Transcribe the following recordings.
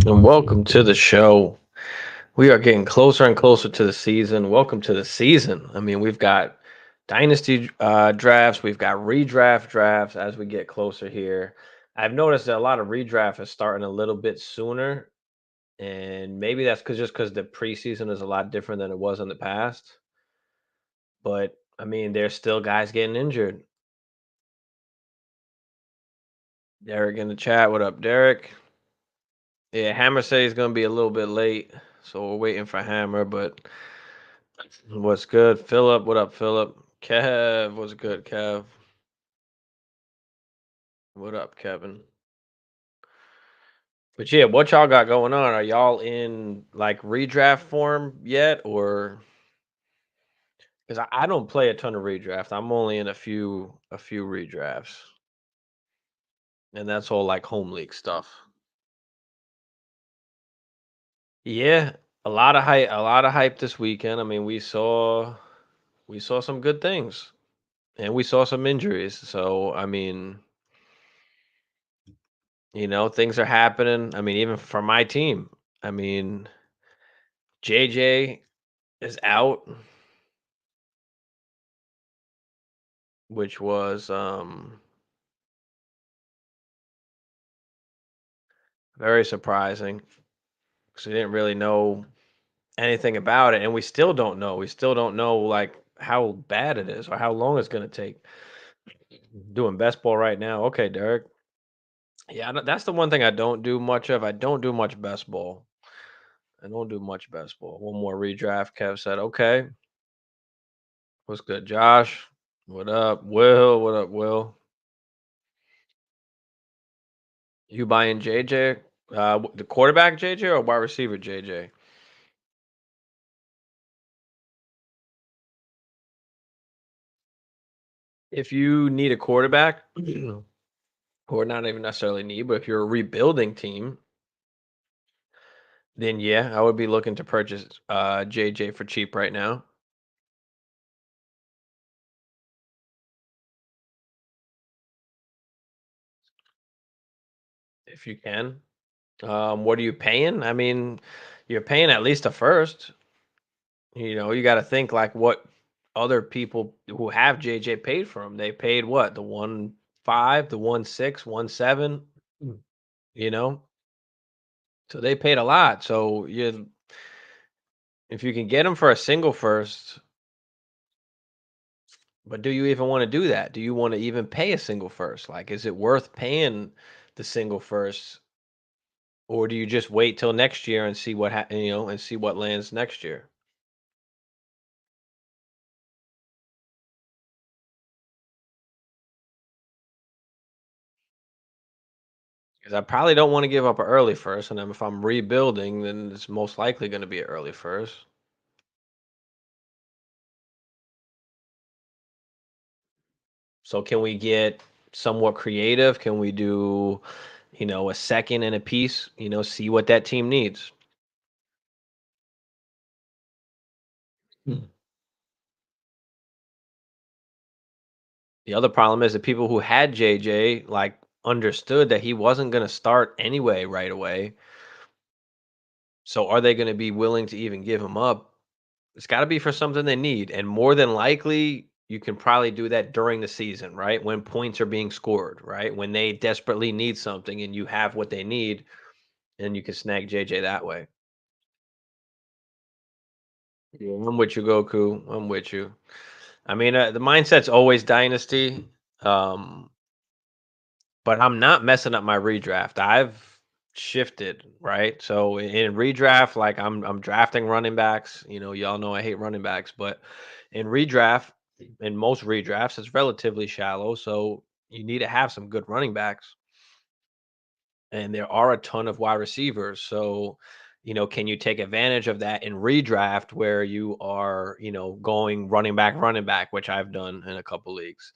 And welcome to the show. We are getting closer and closer to the season. Welcome to the season. I mean, we've got dynasty drafts, we've got redraft drafts as we get closer here. I've noticed that a lot of redraft is starting a little bit sooner, and maybe that's because the preseason is a lot different than it was in the past. But I mean, there's still guys getting injured. Derek in the chat. What up, Derek? Yeah, Hammer says he's gonna be a little bit late, so we're waiting for Hammer. But what's good, Philip? What up, Philip? Kev, what's good, Kev? What up, Kevin? But yeah, what y'all got going on? Are y'all in like redraft form yet, or because I don't play a ton of redraft. I'm only in a few redrafts, and that's all like home league stuff. Yeah, a lot of hype this weekend. I mean, we saw some good things, and we saw some injuries. So I mean, things are happening. I mean, even for my team. I mean, JJ is out, which was very surprising because we didn't really know anything about it, and we still don't know. We still don't know like how bad it is or how long it's gonna take. Doing best ball right now. Okay, Derek. Yeah, that's the one thing I don't do much of. I don't do much best ball. I don't do much best ball. One more redraft. Kev said, "Okay, what's good, Josh? What up, Will? What up, Will? You buying JJ? The quarterback JJ or wide receiver JJ? If you need a quarterback, or not even necessarily need, but if you're a rebuilding team, then yeah, I would be looking to purchase JJ for cheap right now if you can. What are you paying? I mean, you're paying at least a first. You got to think like what other people who have JJ paid for him. They paid what, the 1.5, the 1.6, 1.7. Mm. You know, so they paid a lot. So you, if you can get him for a single first, but do you even want to do that? Do you want to even pay a single first? Like, is it worth paying the single first, or do you just wait till next year and see and see what lands next year? Because I probably don't want to give up an early first, and then if I'm rebuilding, then it's most likely going to be an early first. So can we get somewhat creative? Can we do, a second and a piece? See what that team needs. Mm. The other problem is that people who had JJ like understood that he wasn't going to start anyway right away. So are they going to be willing to even give him up? It's got to be for something they need, and more than likely, you can probably do that during the season, right? When points are being scored, right? When they desperately need something and you have what they need, and you can snag JJ that way. Yeah, I'm with you, Goku. I'm with you. I mean, the mindset's always dynasty, um, but I'm not messing up my redraft. I've shifted, right? So in redraft, like I'm drafting running backs. Y'all know I hate running backs, but in redraft, in most redrafts, it's relatively shallow. So you need to have some good running backs. And there are a ton of wide receivers. So, can you take advantage of that in redraft where you are, going running back, which I've done in a couple leagues.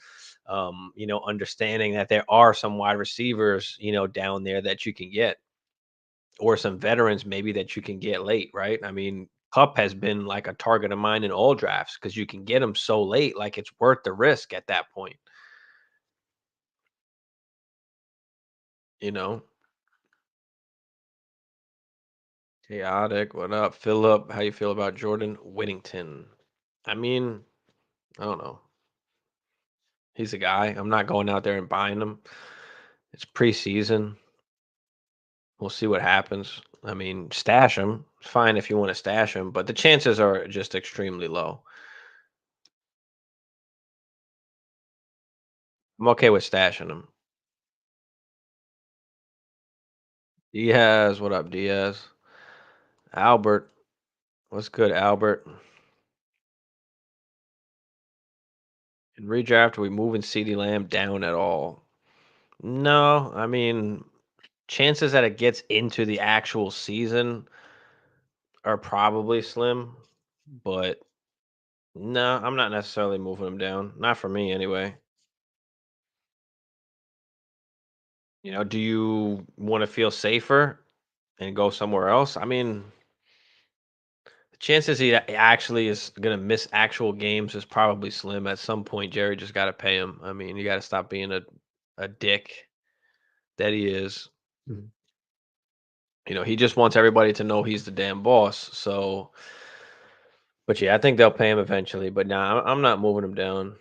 Understanding that there are some wide receivers, down there that you can get, or some veterans maybe that you can get late, right? I mean, Cup has been like a target of mine in all drafts because you can get them so late, like it's worth the risk at that point, you know? Chaotic. What up, Philip? How you feel about Jordan Whittington? I mean, I don't know. He's a guy. I'm not going out there and buying him. It's preseason. We'll see what happens. I mean, stash him. It's fine if you want to stash him, but the chances are just extremely low. I'm okay with stashing him. Diaz, what up, Diaz? Albert, what's good, Albert? In redraft, are we moving CD Lamb down at all? No, I mean, chances that it gets into the actual season are probably slim, but no, I'm not necessarily moving him down. Not for me anyway. Do you want to feel safer and go somewhere else? I mean, the chances he actually is going to miss actual games is probably slim. At some point, Jerry just got to pay him. I mean, you got to stop being a dick that he is. Mhm. He just wants everybody to know he's the damn boss. So, but yeah, I think they'll pay him eventually. But nah, I'm not moving him down.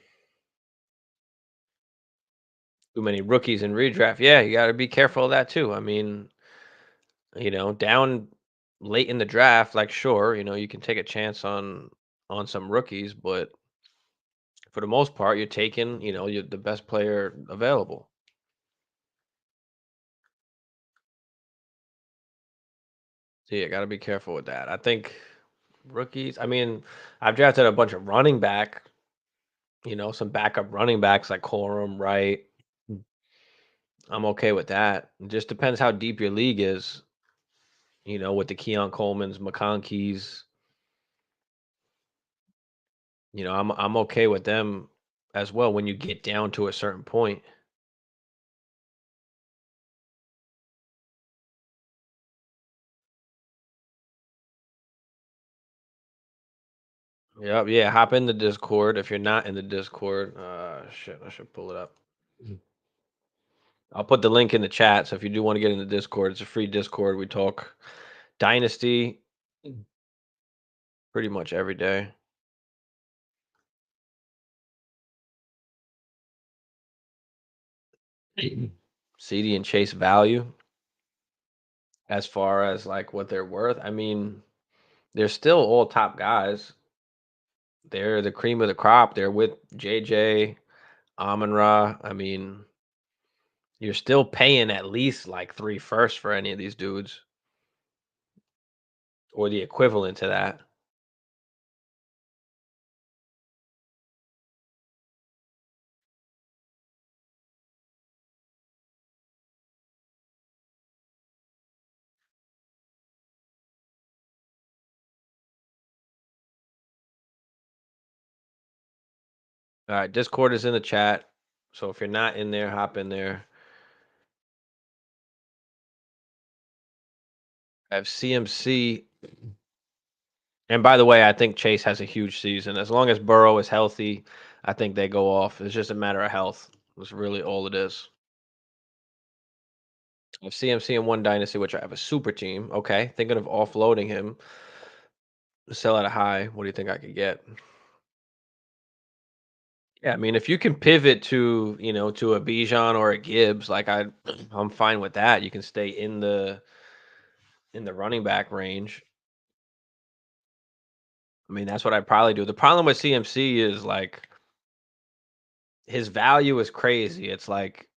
Too many rookies in redraft. Yeah, you got to be careful of that too. I mean, down late in the draft, like sure, you can take a chance on some rookies, but for the most part, you're taking, you're the best player available. So yeah, got to be careful with that. I think rookies. I mean, I've drafted a bunch of running back, some backup running backs like Corum, right? I'm okay with that. It just depends how deep your league is, with the Keon Coleman's, McConkey's. I'm okay with them as well when you get down to a certain point. Yep, yeah, hop in the Discord if you're not in the Discord. Shit, I should pull it up. Mhm. I'll put the link in the chat. So if you do want to get in the Discord, it's a free Discord. We talk Dynasty pretty much every day. CD and Chase value as far as like what they're worth. I mean, they're still all top guys. They're the cream of the crop. They're with JJ, Amon Ra. I mean, you're still paying at least like 3 firsts for any of these dudes or the equivalent to that. All right, Discord is in the chat. So if you're not in there, hop in there. I have CMC. And by the way, I think Chase has a huge season. As long as Burrow is healthy, I think they go off. It's just a matter of health. That's really all it is. I have CMC in one dynasty, which I have a super team. Okay, thinking of offloading him. Sell at a high. What do you think I could get? Yeah, I mean, if you can pivot to a Bijan or a Gibbs, like I'm fine with that. You can stay in the running back range. I mean, that's what I'd probably do. The problem with CMC is like his value is crazy. It's like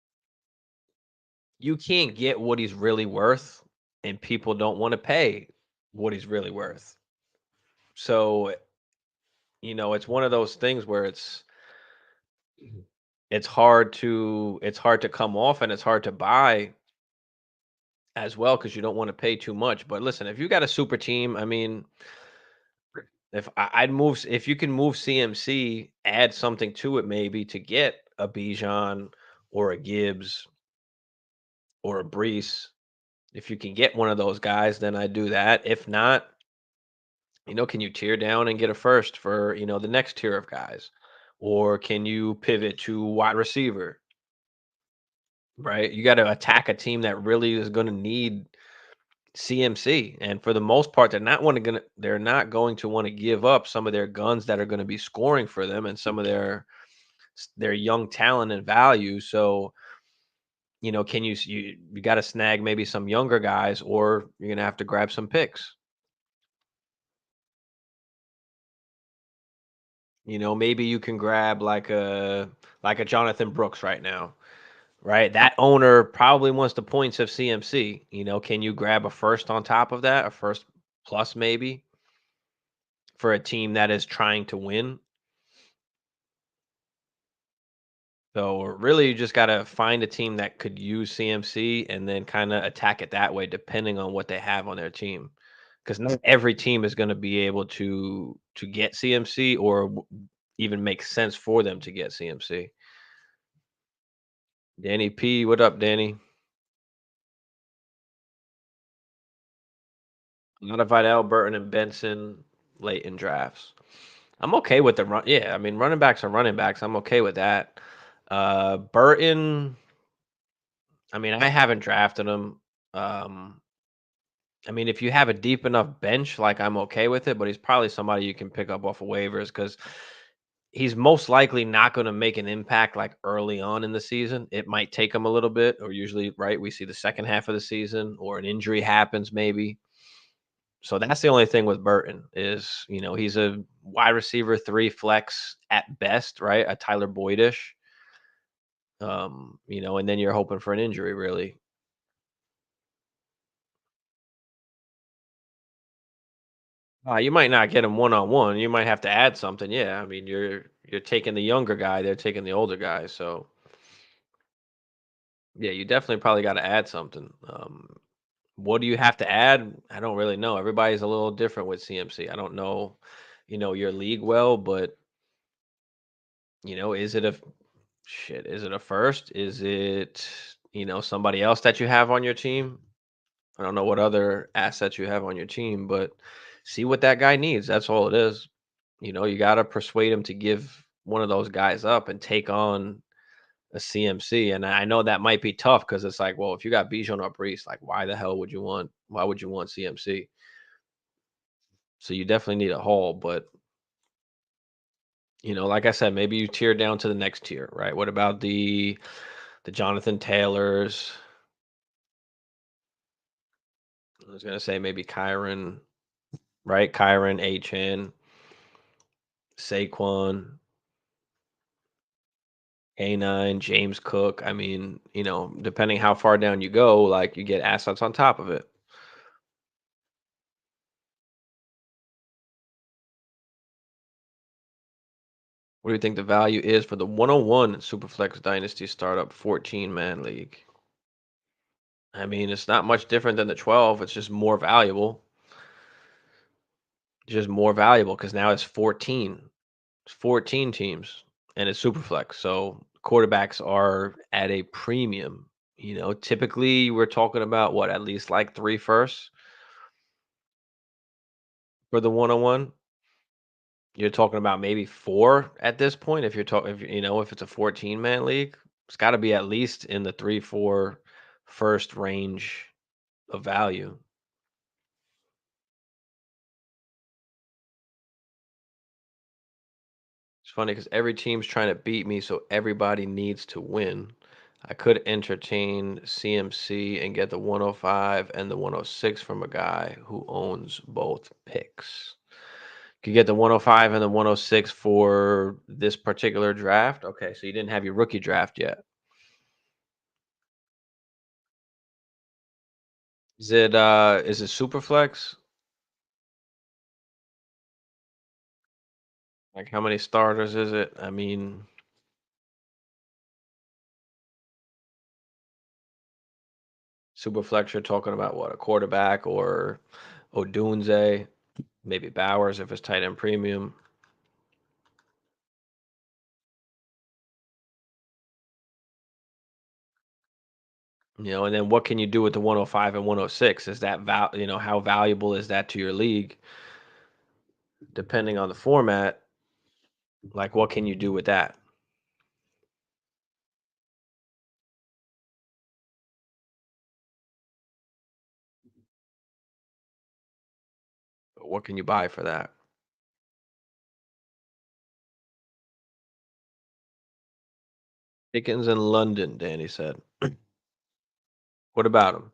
you can't get what he's really worth, and people don't want to pay what he's really worth. So, it's one of those things where it's hard to come off and it's hard to buy as well because you don't want to pay too much. But listen, if you got a super team, I mean, if you can move CMC, add something to it maybe to get a Bijan or a Gibbs or a Brees. If you can get one of those guys, then I do that. If not, can you tear down and get a first for, the next tier of guys? Or can you pivot to wide receiver, right? You got to attack a team that really is going to need CMC, and for the most part, they're not going to want to give up some of their guns that are going to be scoring for them and some of their young talent and value. So, can you got to snag maybe some younger guys, or you're going to have to grab some picks. Maybe you can grab like a Jonathan Brooks right now, right? That owner probably wants the points of CMC. Can you grab a first on top of that, a first plus maybe for a team that is trying to win? So really, you just gotta find a team that could use CMC and then kind of attack it that way, depending on what they have on their team. Because not every team is going to be able to get CMC or even make sense for them to get CMC. Danny P, what up, Danny? A lot of Vidal, Burton, and Benson late in drafts. I'm okay with the run. Yeah, I mean, running backs are running backs. I'm okay with that. Burton. I mean, I haven't drafted him. Um, I mean, if you have a deep enough bench, like I'm okay with it, but he's probably somebody you can pick up off of waivers because he's most likely not going to make an impact like early on in the season. It might take him a little bit, or usually, right? We see the second half of the season, or an injury happens, maybe. So that's the only thing with Burton is, he's a wide receiver 3 flex at best, right? A Tyler Boydish. And then you're hoping for an injury, really. You might not get him one on one. You might have to add something. Yeah, I mean, you're taking the younger guy, they're taking the older guy. So yeah, you definitely probably got to add something. What do you have to add? I don't really know. Everybody's a little different with CMC. I don't know, your league well, but is it a shit? Is it a first? Is it somebody else that you have on your team? I don't know what other assets you have on your team, but see what that guy needs. That's all it is. You got to persuade him to give one of those guys up and take on a CMC. And I know that might be tough because it's like, well, if you got Bijan or Brees, like, why would you want CMC? So you definitely need a haul. But, like I said, maybe you tier down to the next tier, right? What about the Jonathan Taylors? I was going to say maybe Kyron, right? Kyron, Achan, Saquon. A9, James Cook. I mean, depending how far down you go, like you get assets on top of it. What do you think the value is for the 101 Superflex Dynasty Startup 14-man league? I mean, it's not much different than the 12. It's just more valuable. Just more valuable because now it's 14. It's 14 teams and it's Superflex. So quarterbacks are at a premium. Typically we're talking about what, at least like 3 firsts for the 101. You're talking about maybe 4 at this point if you're talking if it's a 14-man league, it's gotta be at least in the 3, 4 first range of value. It's funny because every team's trying to beat me, so everybody needs to win. I could entertain CMC and get the 105 and the 106 from a guy who owns both picks. Could get the 105 and the 106 for this particular draft? Okay, so you didn't have your rookie draft yet. Is it Superflex? Like how many starters is it? I mean, Superflex, you're talking about what, a quarterback or Odunze, maybe Bowers if it's tight end premium. And then what can you do with the 105 and 106? Is that how valuable is that to your league? Depending on the format, like what can you do with that? What can you buy for that? Pickens in London, Danny said. What about him?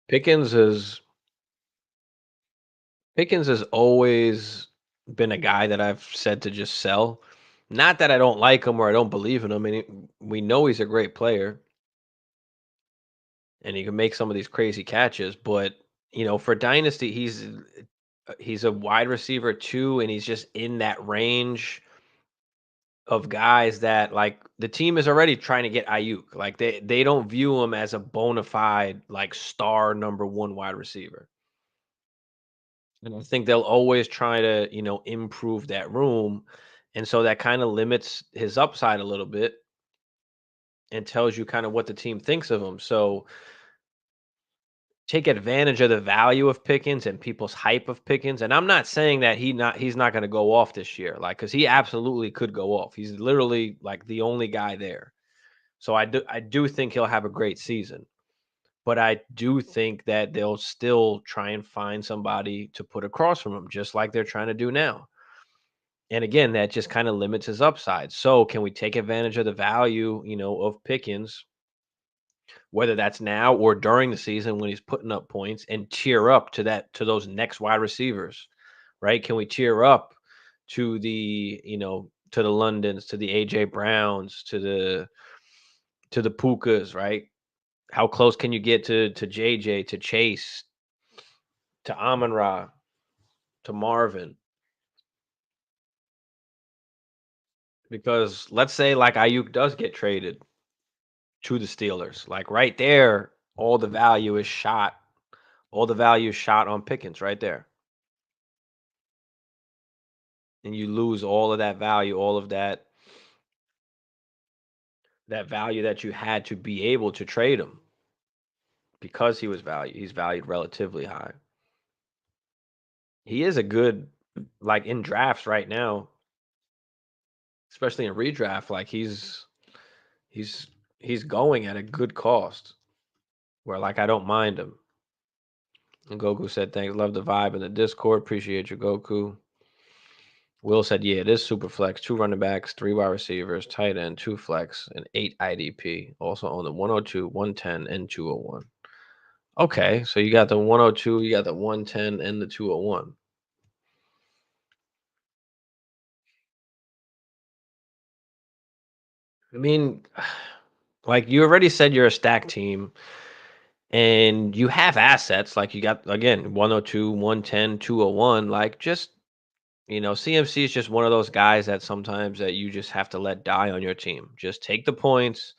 Pickens is Pickens has always been a guy that I've said to just sell. Not that I don't like him or I don't believe in him. I mean, we know he's a great player and he can make some of these crazy catches, but for Dynasty, he's a wide receiver too, and he's just in that range of guys that like the team is already trying to get Ayuk. Like they don't view him as a bona fide like star number one wide receiver. And I think they'll always try to, improve that room. And so that kind of limits his upside a little bit and tells you kind of what the team thinks of him. So take advantage of the value of Pickens and people's hype of Pickens. And I'm not saying that he's not going to go off this year, like because he absolutely could go off. He's literally like the only guy there. So I do think he'll have a great season. But I do think that they'll still try and find somebody to put across from him, just like they're trying to do now. And again, that just kind of limits his upside. So can we take advantage of the value, of Pickens, whether that's now or during the season when he's putting up points and cheer up to those next wide receivers, right? Can we cheer up to to the Londons, to the AJ Browns, to the Pukas, right? How close can you get to JJ, to Chase, to Amon Ra, to Marvin? Because let's say like Ayuk does get traded to the Steelers. Like right there, all the value is shot on Pickens right there. And you lose all of that value, all of that value that you had to be able to trade him because he's valued relatively high. He is a good like in drafts right now, especially in redraft, like he's he's going at a good cost where like I don't mind him. And Goku said, thanks, love the vibe in the Discord. Appreciate you, Goku. Will said, yeah, it is super flex. Two running backs, three wide receivers, tight end, two flex, and eight IDP. Also on the 102, 110, and 201. Okay, so you got the 102, you got the 110, and the 201. I mean, like you already said, you're a stack team and you have assets. Like you got, again, 102, 110, 201. Like just, CMC is just one of those guys that sometimes that you just have to let die on your team. Just take the points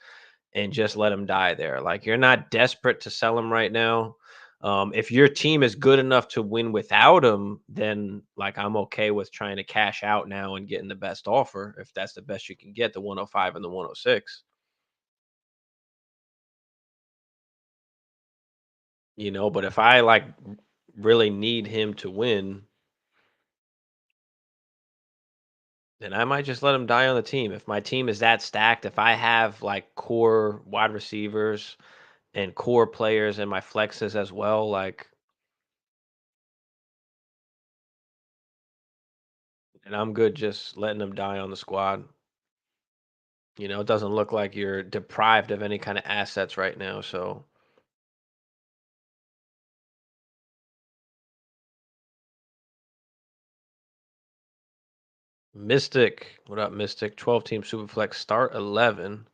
and just let him die there. Like you're not desperate to sell him right now. If your team is good enough to win without him, then like I'm okay with trying to cash out now and getting the best offer if that's the best you can get, the 105 and the 106. But if I like really need him to win, then I might just let him die on the team. If my team is that stacked, if I have like core wide receivers and core players in my flexes as well, like, and I'm good just letting them die on the squad. It doesn't look like you're deprived of any kind of assets right now. So, Mystic, what up, Mystic? 12 team Superflex start 11,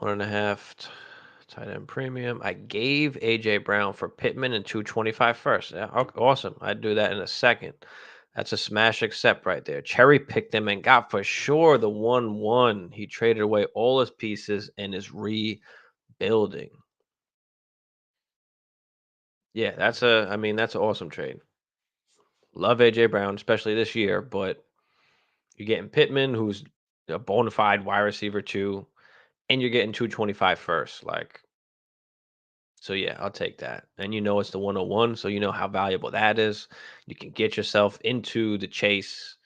1.5 tight end premium. I gave AJ Brown for Pittman and 225 first. Yeah, awesome. I'd do that in a second. That's a smash accept right there. Cherry picked him and got for sure the 1-1. He traded away all his pieces and is rebuilding. Yeah, that's an awesome trade. Love AJ Brown, especially this year, but you're getting Pittman, who's a bona fide wide receiver too, and you're getting 225 first. Like, so yeah, I'll take that. And it's the 101, so you know how valuable that is. You can get yourself into the Chase,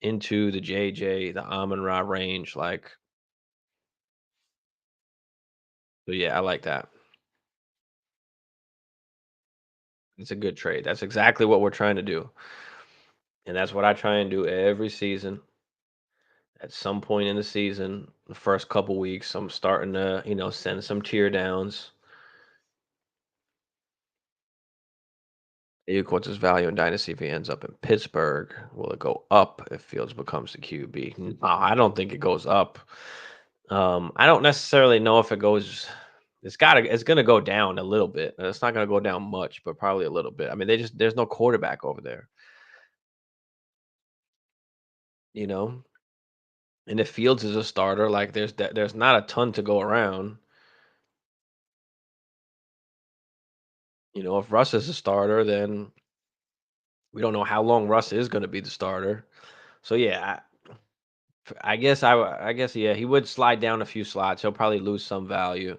into the JJ, the Amon Ra range. Like, so yeah, I like that. It's a good trade. That's exactly what we're trying to do, and that's what I try and do every season. At some point in the season, the first couple weeks, I'm starting to, send some tear downs. Equals its value in Dynasty if he ends up in Pittsburgh. Will it go up if Fields becomes the QB? No, I don't think it goes up. I don't necessarily know if it goes. It's gonna go down a little bit. It's not gonna go down much, but probably a little bit. I mean, there's no quarterback over there, you know. And if Fields is a starter, like there's not a ton to go around. If Russ is a starter, then we don't know how long Russ is going to be the starter. So yeah, I guess yeah, he would slide down a few slots. He'll probably lose some value.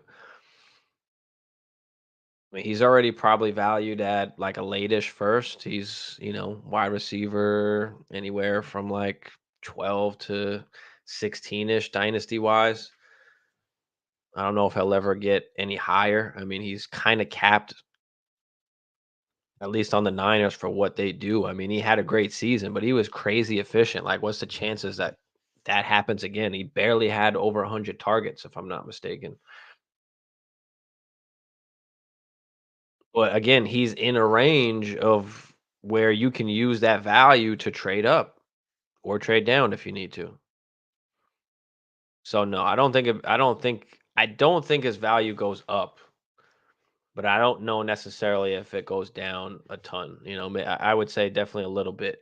I mean, he's already probably valued at like a late-ish first. He's, wide receiver anywhere from like 12 to 16-ish dynasty wise. I don't know if he'll ever get any higher. I mean, he's kind of capped at least on the Niners for what they do. I mean, he had a great season, but he was crazy efficient. Like, what's the chances that that happens again? He barely had over 100 targets, if I'm not mistaken. But again, he's in a range of where you can use that value to trade up or trade down if you need to. So no, I don't think his value goes up, but I don't know necessarily if it goes down a ton. I would say definitely a little bit.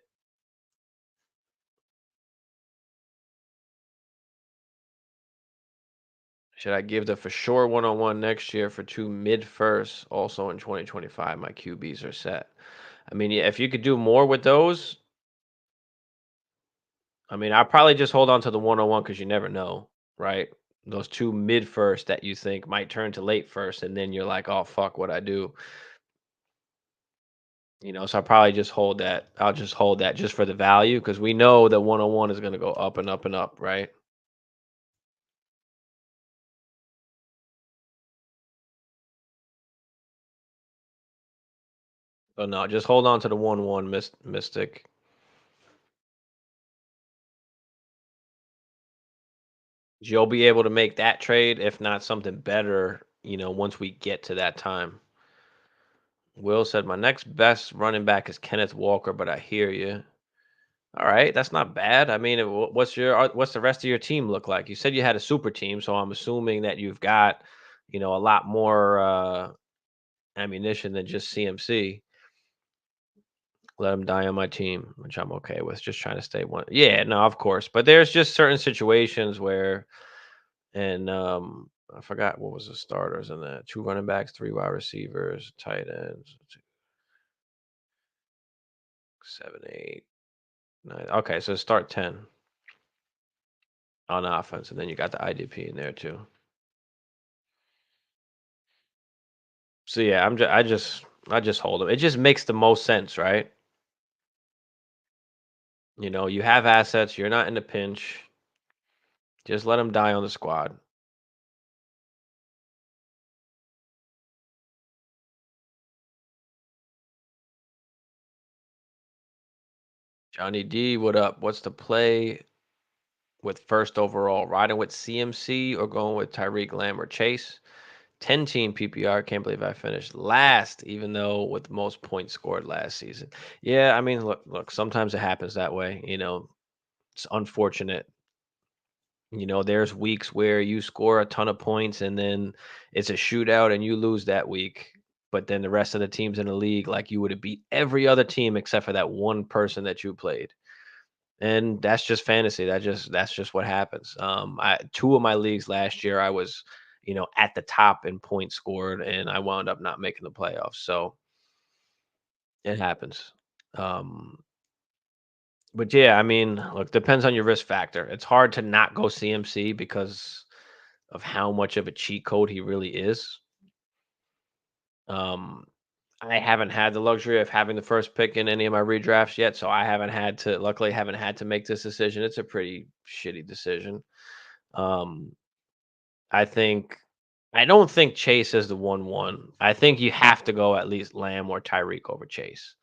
Should I give the for sure one-on-one next year for two mid first? Also in 2025, my QBs are set. I mean, yeah, if you could do more with those, I mean, I'll probably just hold on to the one-on-one because you never know, right? Those two mid first that you think might turn to late first, and then you're like, oh fuck, what I do? So I'll probably just hold that. I'll just hold that just for the value because we know that one-on-one is going to go up and up and up, right? So no, just hold on to the one-one mystic. You'll be able to make that trade, if not something better, once we get to that time. Will said, my next best running back is Kenneth Walker, but I hear you. All right, that's not bad. I mean, what's the rest of your team look like? You said you had a super team, so I'm assuming that you've got, a lot more ammunition than just CMC. Let him die on my team, which I'm okay with. Just trying to stay one. Yeah, no, of course. But there's just certain situations where and I forgot what was the starters in that. Two running backs, three wide receivers, tight ends, two, 7, 8, 9. Okay, so start 10 on offense, and then you got the IDP in there too. So yeah, I just hold them. It just makes the most sense, right? You have assets. You're not in a pinch. Just let them die on the squad. Johnny D, what up? What's the play with first overall? Riding with CMC or going with Tyreek Lamb or Chase? 10-team PPR. Can't believe I finished last, even though with most points scored last season. Yeah, I mean, look. Sometimes it happens that way. It's unfortunate. There's weeks where you score a ton of points and then it's a shootout and you lose that week. But then the rest of the teams in the league, like you would have beat every other team except for that one person that you played. And that's just fantasy. That's just what happens. I two of my leagues last year, I was, at the top in points scored, and I wound up not making the playoffs. So it happens. Um, but yeah, I mean, look, depends on your risk factor. It's hard to not go CMC because of how much of a cheat code he really is. Um, I haven't had the luxury of having the first pick in any of my redrafts yet, so I haven't had to. Luckily, haven't had to make this decision. It's a pretty shitty decision. Um, I think. I don't think Chase is the 1-1. I think you have to go at least Lamb or Tyreek over Chase.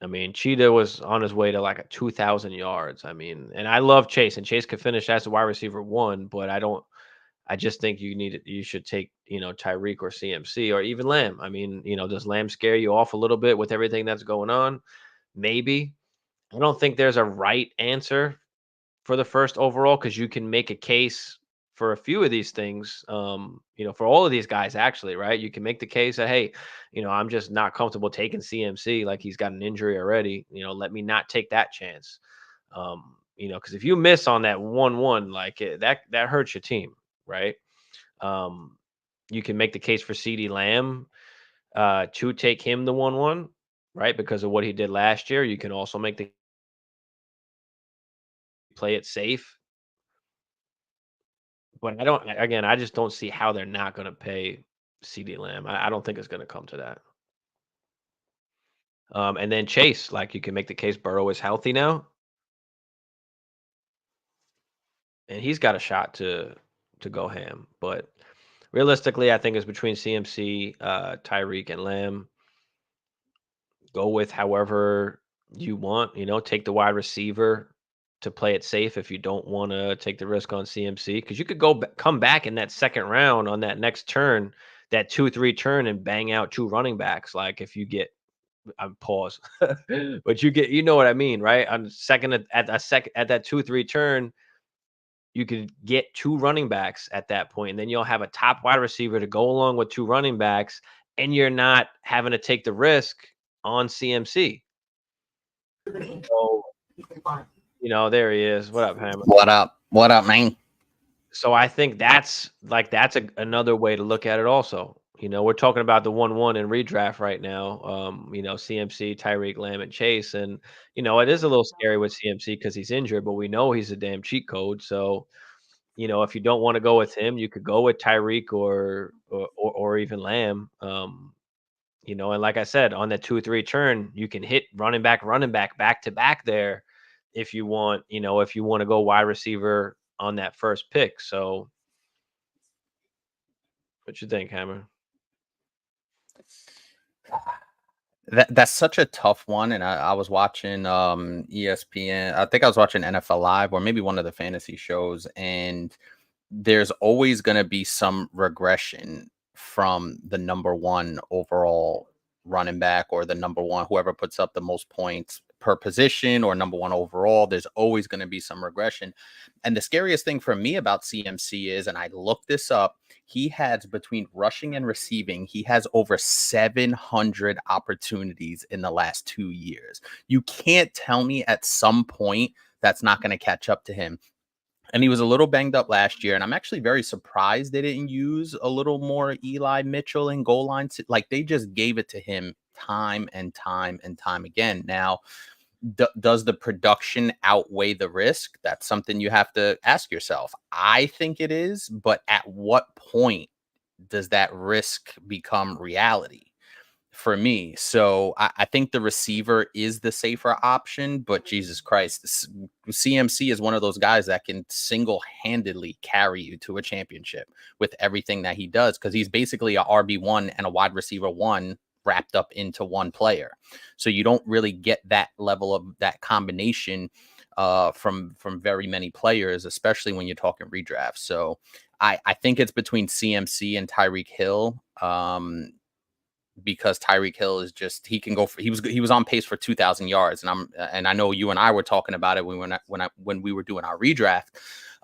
I mean, Cheetah was on his way to like a 2,000 yards. I mean, and I love Chase, and Chase could finish as a wide receiver 1, but I don't. I just think you should take, Tyreek or CMC or even Lamb. I mean, does Lamb scare you off a little bit with everything that's going on? Maybe. I don't think there's a right answer for the first overall because you can make a case for a few of these things, for all of these guys, actually, right? You can make the case that, hey, I'm just not comfortable taking CMC, like he's got an injury already. Let me not take that chance. Because if you miss on that 1-1, like that hurts your team, right? Um, you can make the case for CD Lamb to take him the 1-1, right? Because of what he did last year. You can also make the play it safe. But I just don't see how they're not gonna pay CD Lamb. I don't think it's gonna come to that. And then Chase, like, you can make the case Burrow is healthy now, and he's got a shot to go ham. But realistically, I think it's between CMC, Tyreek, and Lamb. Go with however you want, take the wide receiver to play it safe if you don't wanna take the risk on CMC, because you could come back in that second round on that next turn, that 2-3 turn, and bang out 2 running backs, like, if you get pause. But you know what I mean, right? On second at that 2-3 turn, you could get 2 running backs at that point, and then you'll have a top wide receiver to go along with 2 running backs, and you're not having to take the risk on CMC. So, there he is. What up, Hammer? What up? What up, man? So I think that's another way to look at it also. We're talking about the 1-1 in redraft right now. CMC, Tyreek, Lamb, and Chase. And, it is a little scary with CMC because he's injured, but we know he's a damn cheat code. So, if you don't want to go with him, you could go with Tyreek or even Lamb. And like I said, on that 2-3 turn, you can hit running back back to back there if you want, if you want to go wide receiver on that first pick. So what you think, Hammer? That's such a tough one. And I was watching ESPN. I think I was watching NFL Live or maybe one of the fantasy shows, and there's always going to be some regression from the number 1 overall running back or the number 1, whoever puts up the most points per position or number 1 overall. There's always going to be some regression. And the scariest thing for me about CMC is, and I looked this up, he has, between rushing and receiving, he has over 700 opportunities in the last 2 years. You can't tell me at some point that's not going to catch up to him. And he was a little banged up last year. And I'm actually very surprised they didn't use a little more Eli Mitchell in goal line. Like, they just gave it to him time and time and time again. Now, does the production outweigh the risk? That's something you have to ask yourself. I think it is. But at what point does that risk become reality for me? So I think the receiver is the safer option, but Jesus Christ, CMC is one of those guys that can single-handedly carry you to a championship with everything that he does, because he's basically a RB1 and a wide receiver 1 wrapped up into one player. So you don't really get that level of that combination from very many players, especially when you're talking redraft. So I think it's between CMC and Tyreek Hill. Because Tyreek Hill is just, he can go for, he was on pace for 2,000 yards, and I know you and I were talking about it when we were doing our redraft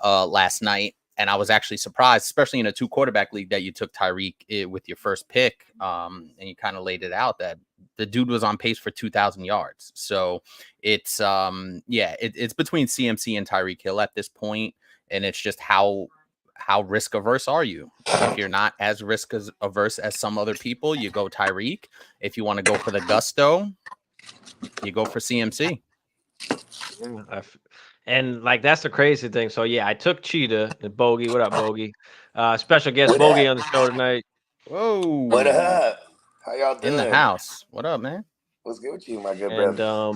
last night, and I was actually surprised, especially in a 2 quarterback league, that you took Tyreek with your first pick, and you kind of laid it out that the dude was on pace for 2,000 yards. So it's it's between CMC and Tyreek Hill at this point, and it's just how risk averse are you? If you're not as risk averse as some other people, you go Tyreek. If you want to go for the gusto, you go for CMC. Yeah, and like that's the crazy thing. So yeah, I took Cheetah and Bogey. What up, Bogey? Special guest What Bogey up? on the show tonight. Whoa. What up? How y'all In the doing? house. What up, man? What's good with you, my good And brother?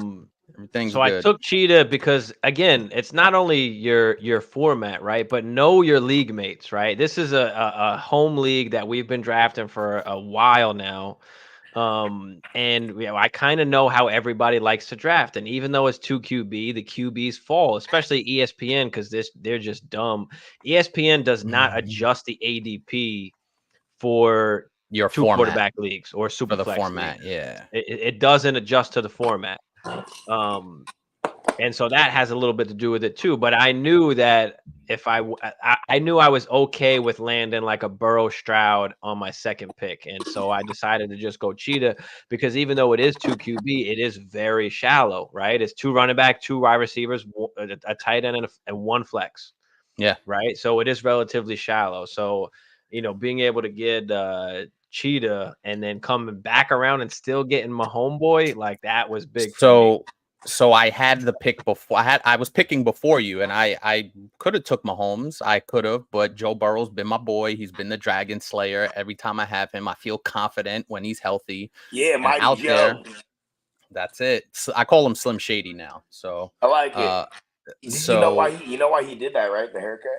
Everything's So I good. took Cheetah because again, it's not only your format, right? But know your league mates, right? This is a home league that we've been drafting for a while now. And I kind of know how everybody likes to draft. And even though it's 2 QB, the QBs fall, especially ESPN, because they're just dumb. ESPN does not adjust the ADP for Your two format quarterback leagues or for super the flex format, leagues. yeah. It doesn't adjust to the format. And so that has a little bit to do with it too. But I knew that if I knew I was okay with landing like a Burrow Stroud on my second pick, and so I decided to just go Cheetah because even though it is 2 QB, it is very shallow, right? It's 2 running back, 2 wide receivers, a tight end, and 1 flex. Yeah. Right. So it is relatively shallow. So being able to get Cheetah and then coming back around and still getting my homeboy, like that was big for me. So I had the pick before. I was picking before you, and I could have took Mahomes. I could have, but Joe Burrow's been my boy. He's been the Dragon Slayer. Every time I have him, I feel confident when he's healthy. Yeah, and Mighty out Joe. there. That's it. So I call him Slim Shady now. So I like it. So you know why he did that, right? The haircut.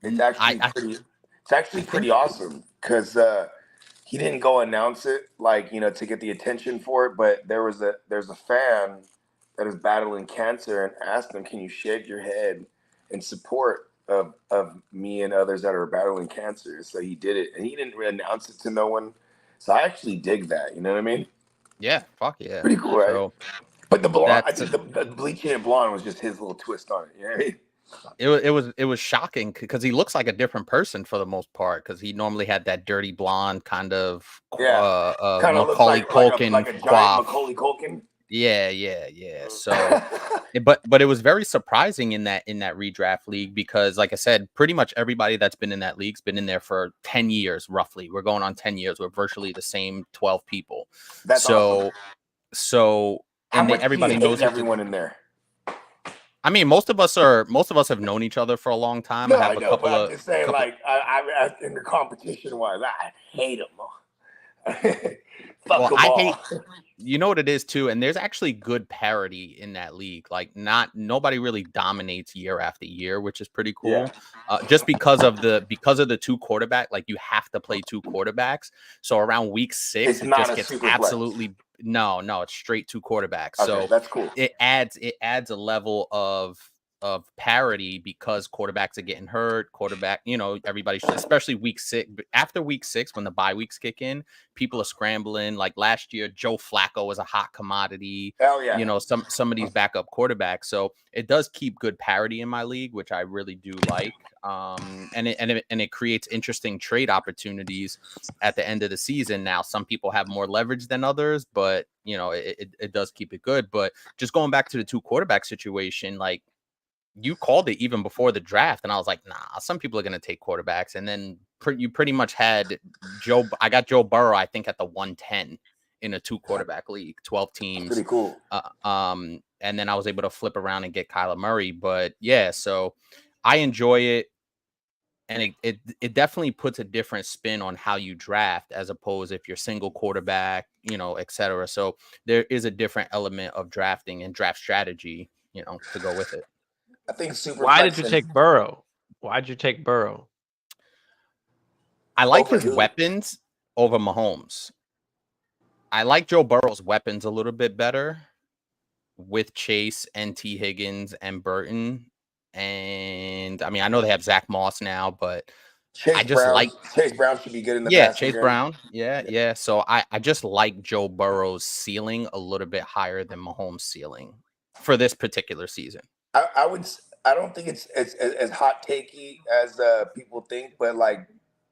It's actually pretty awesome because he didn't go announce it to get the attention for it, but there's a fan that is battling cancer and asked him, "Can you shave your head in support of me and others that are battling cancer?" So he did it, and he didn't announce it to no one. So I actually dig that. You know what I mean? Yeah, fuck yeah, pretty cool, right? So, but the blonde, I think the bleaching it blonde was just his little twist on it. You know what I mean? It was shocking because he looks like a different person for the most part because he normally had that dirty blonde kind of kind of Macaulay Culkin like a giant coif. Macaulay Culkin. Yeah. So, but it was very surprising in that redraft league because, like I said, pretty much everybody that's been in that league's been in there for 10 years roughly. We're going on 10 years. We're virtually the same 12 people. That's awesome. So, and everybody knows everyone in there. I mean, most of us have known each other for a long time. No, I have a couple but I'm just saying, I in the competition wise, I hate them. Fuck them all. You know what it is too, and there's actually good parity in that league. Like, nobody really dominates year after year, which is pretty cool. Yeah. Just because of the 2 quarterback, like you have to play 2 quarterbacks. So around week 6, it just gets absolutely flex. No, it's straight 2 quarterbacks. Okay, so that's cool. It adds a level of parity because quarterbacks are getting hurt. Everybody, especially week 6. After week 6, when the bye weeks kick in, people are scrambling. Like last year, Joe Flacco was a hot commodity. Hell yeah. Some of these backup quarterbacks. So it does keep good parity in my league, which I really do like. And it creates interesting trade opportunities at the end of the season. Now, some people have more leverage than others, but it does keep it good. But just going back to the 2 quarterback situation, like, you called it even before the draft, and I was like, nah, some people are going to take quarterbacks. And then you pretty much had I got Joe Burrow, I think, at the 110 in a 2 quarterback league, 12 teams. Pretty cool. And then I was able to flip around and get Kyler Murray. But yeah, so I enjoy it. And it definitely puts a different spin on how you draft as opposed if you're single quarterback, et cetera. So there is a different element of drafting and draft strategy, to go with it. I think Why did you take Burrow? Why'd you take Burrow? I like his weapons over Mahomes. I like Joe Burrow's weapons a little bit better with Chase and T. Higgins and Burton. And I mean, I know they have Zach Moss now, but Chase Brown should be good in the passing game. Brown. Yeah. So I just like Joe Burrow's ceiling a little bit higher than Mahomes' ceiling for this particular season. I don't think it's as hot takey as people think, but like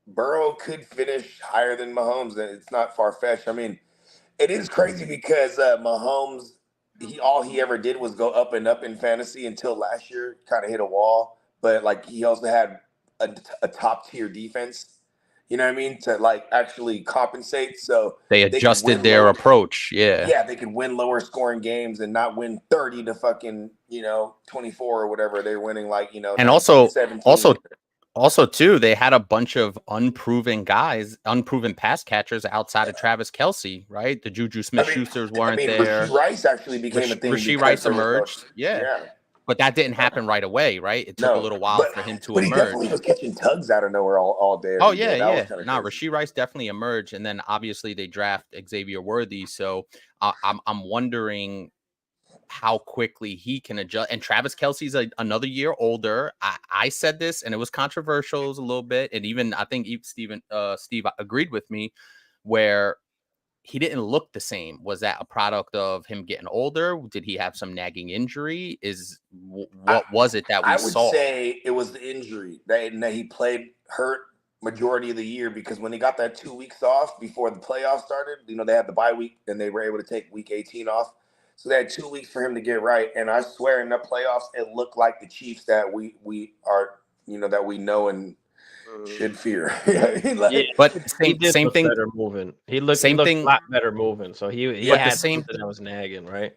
Burrow could finish higher than Mahomes, and it's not far fetched. I mean, it is crazy because Mahomes, all he ever did was go up and up in fantasy until last year, kind of hit a wall. But like he also had a top tier defense. You know what I mean? To like actually compensate. So they adjusted their approach. Yeah. Yeah, they could win lower scoring games and not win 30 to fucking, 24 or whatever. They're winning like, and also Also, too, they had a bunch of unproven guys, unproven pass catchers outside of Travis Kelce, right? The Juju Smith-Schusters weren't there. Rasheed Rice actually became a thing Rasheed because Rice there was no, emerged. Yeah. But that didn't happen right away, right? It took a no, little while for him to but he definitely emerge. was catching tugs out of nowhere all day. Oh, Every yeah, day. That was yeah. kind of Nah, crazy. Rasheed Rice definitely emerged. And then obviously they draft Xavier Worthy. So I'm wondering how quickly he can adjust. And Travis Kelce's another year older. I said this, and it was controversial a little bit. And even I think Steve agreed with me, where he didn't look the same. Was that a product of him getting older? Did he have some nagging injury? What was it that we saw? I would say it was the injury that he played hurt majority of the year, because when he got that 2 weeks off before the playoffs started, they had the bye week and they were able to take week 18 off. So they had 2 weeks for him to get right. And I swear in the playoffs, it looked like the Chiefs that we are, that we know and should fear. Yeah, but same thing. Better moving. He looked a lot better moving. So he had something that was nagging, right?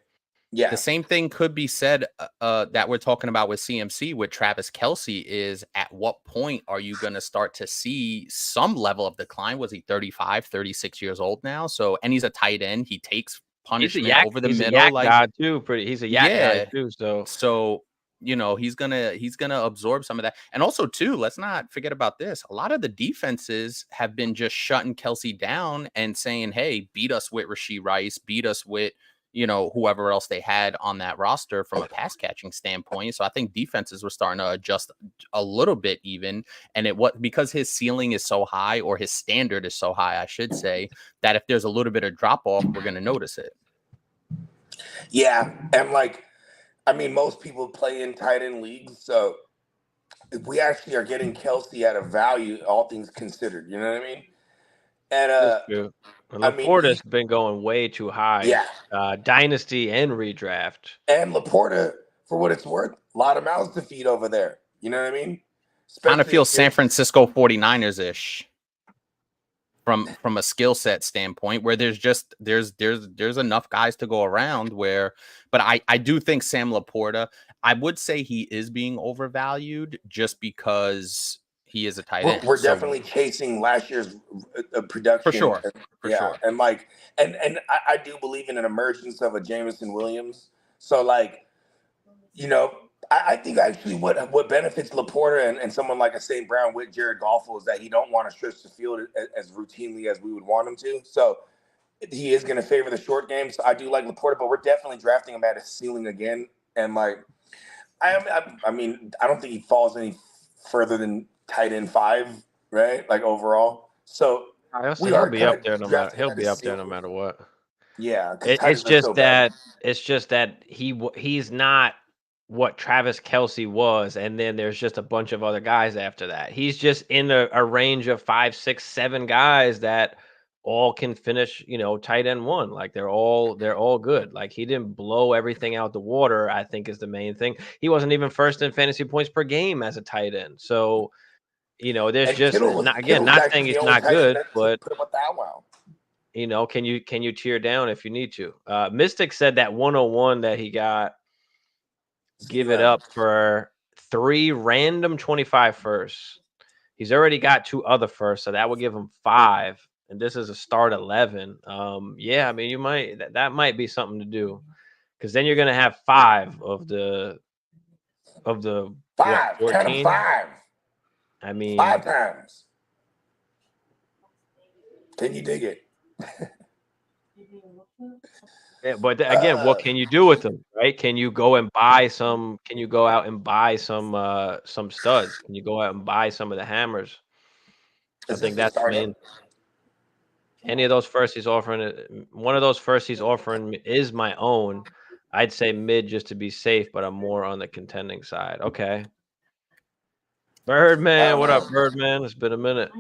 Yeah. The same thing could be said that we're talking about with CMC with Travis Kelce is, at what point are you going to start to see some level of decline? Was he 35, 36 years old now? So, and he's a tight end. He takes punishment over the middle. He's a yak guy too. He's a yak guy too. So he's gonna absorb some of that. And also too, let's not forget about this. A lot of the defenses have been just shutting Kelce down and saying, hey, beat us with Rasheed Rice, beat us with whoever else they had on that roster from a pass catching standpoint. So I think defenses were starting to adjust a little bit even. And because his ceiling is so high, or his standard is so high, I should say, that if there's a little bit of drop off, we're going to notice it. Yeah. And most people play in tight end leagues. So if we actually are getting Kelce at a value, all things considered, you know what I mean? And Laporta's been going way too high. Yeah. Dynasty and redraft. And Laporta, for what it's worth, a lot of mouths to feed over there. You know what I mean? Kind of feels San Francisco 49ers-ish from a skill set standpoint, where there's enough guys to go around but I do think Sam Laporta, I would say he is being overvalued just because he is a tight end. We're definitely chasing last year's production. For sure. Sure. And I do believe in an emergence of a Jameson Williams. So I think actually what benefits Laporta and someone like a St. Brown with Jared Goff is that he don't want to stretch the field as routinely as we would want him to. So he is going to favor the short game. So I do like Laporta, but we're definitely drafting him at a ceiling again. And I don't think he falls any further than tight end 5, right? Overall. So he'll be up there no matter what. Yeah, it's just that he's not what Travis Kelce was, and then there's just a bunch of other guys after that. He's just in a range of 5, 6, 7 guys that all can finish, tight end 1. They're all good. He didn't blow everything out the water, I think, is the main thing. He wasn't even first in fantasy points per game as a tight end. So, there's just not saying he's not good, but can you tear down if you need to? Mystic said that 101 that he got, give it up for 3 random 25 firsts. He's already got 2 other firsts, so that would give him 5. And this is a start 11. Yeah, you might that might be something to do, because then you're gonna have 5 of the 5, 14? 5. 5 times. Can you dig it? Yeah, but again, what can you do with them, right? Can you go and buy some? Can you go out and buy some studs? Can you go out and buy some of the hammers? I think that's the main. Any of those first he's offering, one of those first he's offering is my own. I'd say mid just to be safe, but I'm more on the contending side. Okay. Birdman, what up, Birdman? It's been a minute.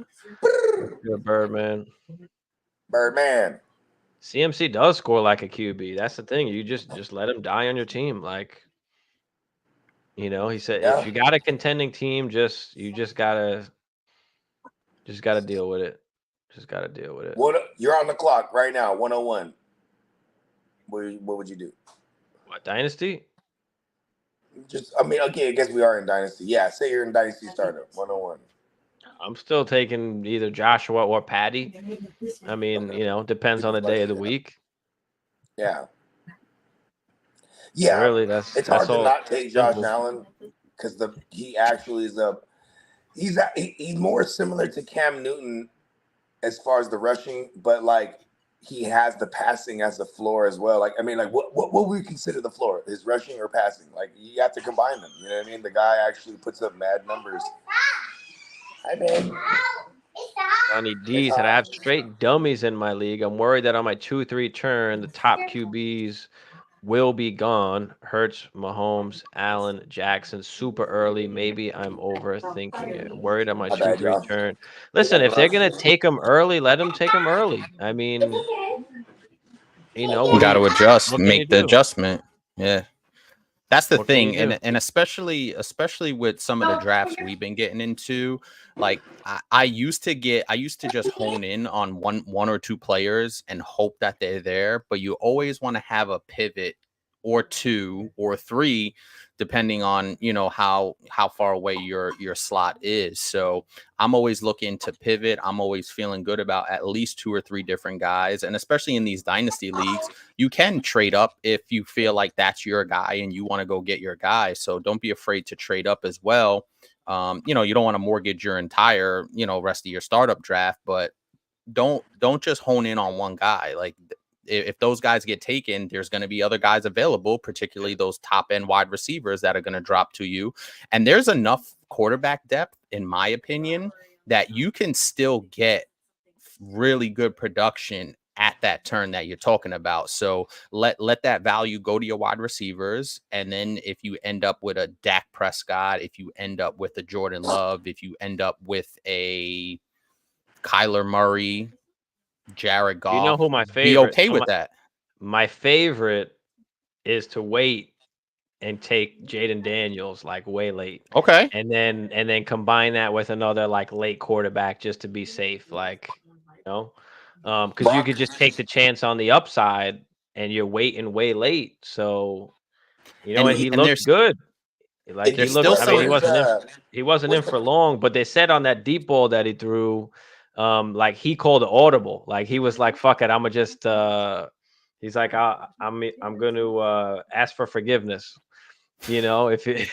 Good, Birdman. Birdman. CMC does score like a QB. That's the thing. You just let him die on your team. He said, if you got a contending team, you just gotta deal with it. Just gotta deal with it. You're on the clock right now. 101. What would you do? What, Dynasty? I mean, okay, I guess we are in Dynasty. Yeah, say you're in Dynasty Startup 101. I'm still taking either Joshua or Patty. I mean, depends on the day of the week. Yeah. Yeah. Really, it's that's hard to all not take Josh simple. Allen because he actually is he's more similar to Cam Newton as far as the rushing, but like he has the passing as the floor as well. Like, I mean, like what would we consider the floor? His rushing or passing? Like, you have to combine them. You know what I mean? The guy actually puts up mad numbers. Hi, babe. Johnny D said, I have straight dummies in my league. I'm worried that on my 2-3 turn, the top QBs will be gone. Hurts, Mahomes, Allen, Jackson, super early. Maybe I'm overthinking it. Worried on my 2-3 turn. Listen, if they're going to take them early, let them take them early. I mean, you got to adjust, make the adjustment. Yeah. That's the thing, and especially with some of the drafts we've been getting into, like I used to just hone in on one or two players and hope that they're there, but you always want to have a pivot or two or three, depending on how far away your slot is. So I'm always looking to pivot. I'm always feeling good about at least 2 or 3 different guys, and especially in these dynasty leagues, you can trade up if you feel like that's your guy and you want to go get your guy. So don't be afraid to trade up as well. You don't want to mortgage your entire rest of your startup draft, but don't just hone in on one guy. Like, if those guys get taken, there's going to be other guys available, particularly those top end wide receivers that are going to drop to you. And there's enough quarterback depth, in my opinion, that you can still get really good production at that turn that you're talking about. So let that value go to your wide receivers. And then if you end up with a Dak Prescott, if you end up with a Jordan Love, if you end up with a Kyler Murray, Jared Goff, you know who my favorite? Be okay with that. My favorite is to wait and take Jaden Daniels like way late. Okay. And then combine that with another like late quarterback just to be safe. Like, because you could just take the chance on the upside and you're waiting way late. So, and he looked good. Like he looked. I mean, he wasn't in for long, but they said on that deep ball that he threw, like he called an audible. Like he was like, "Fuck it, I'm gonna just." He's like, I'm going to ask for forgiveness. If it,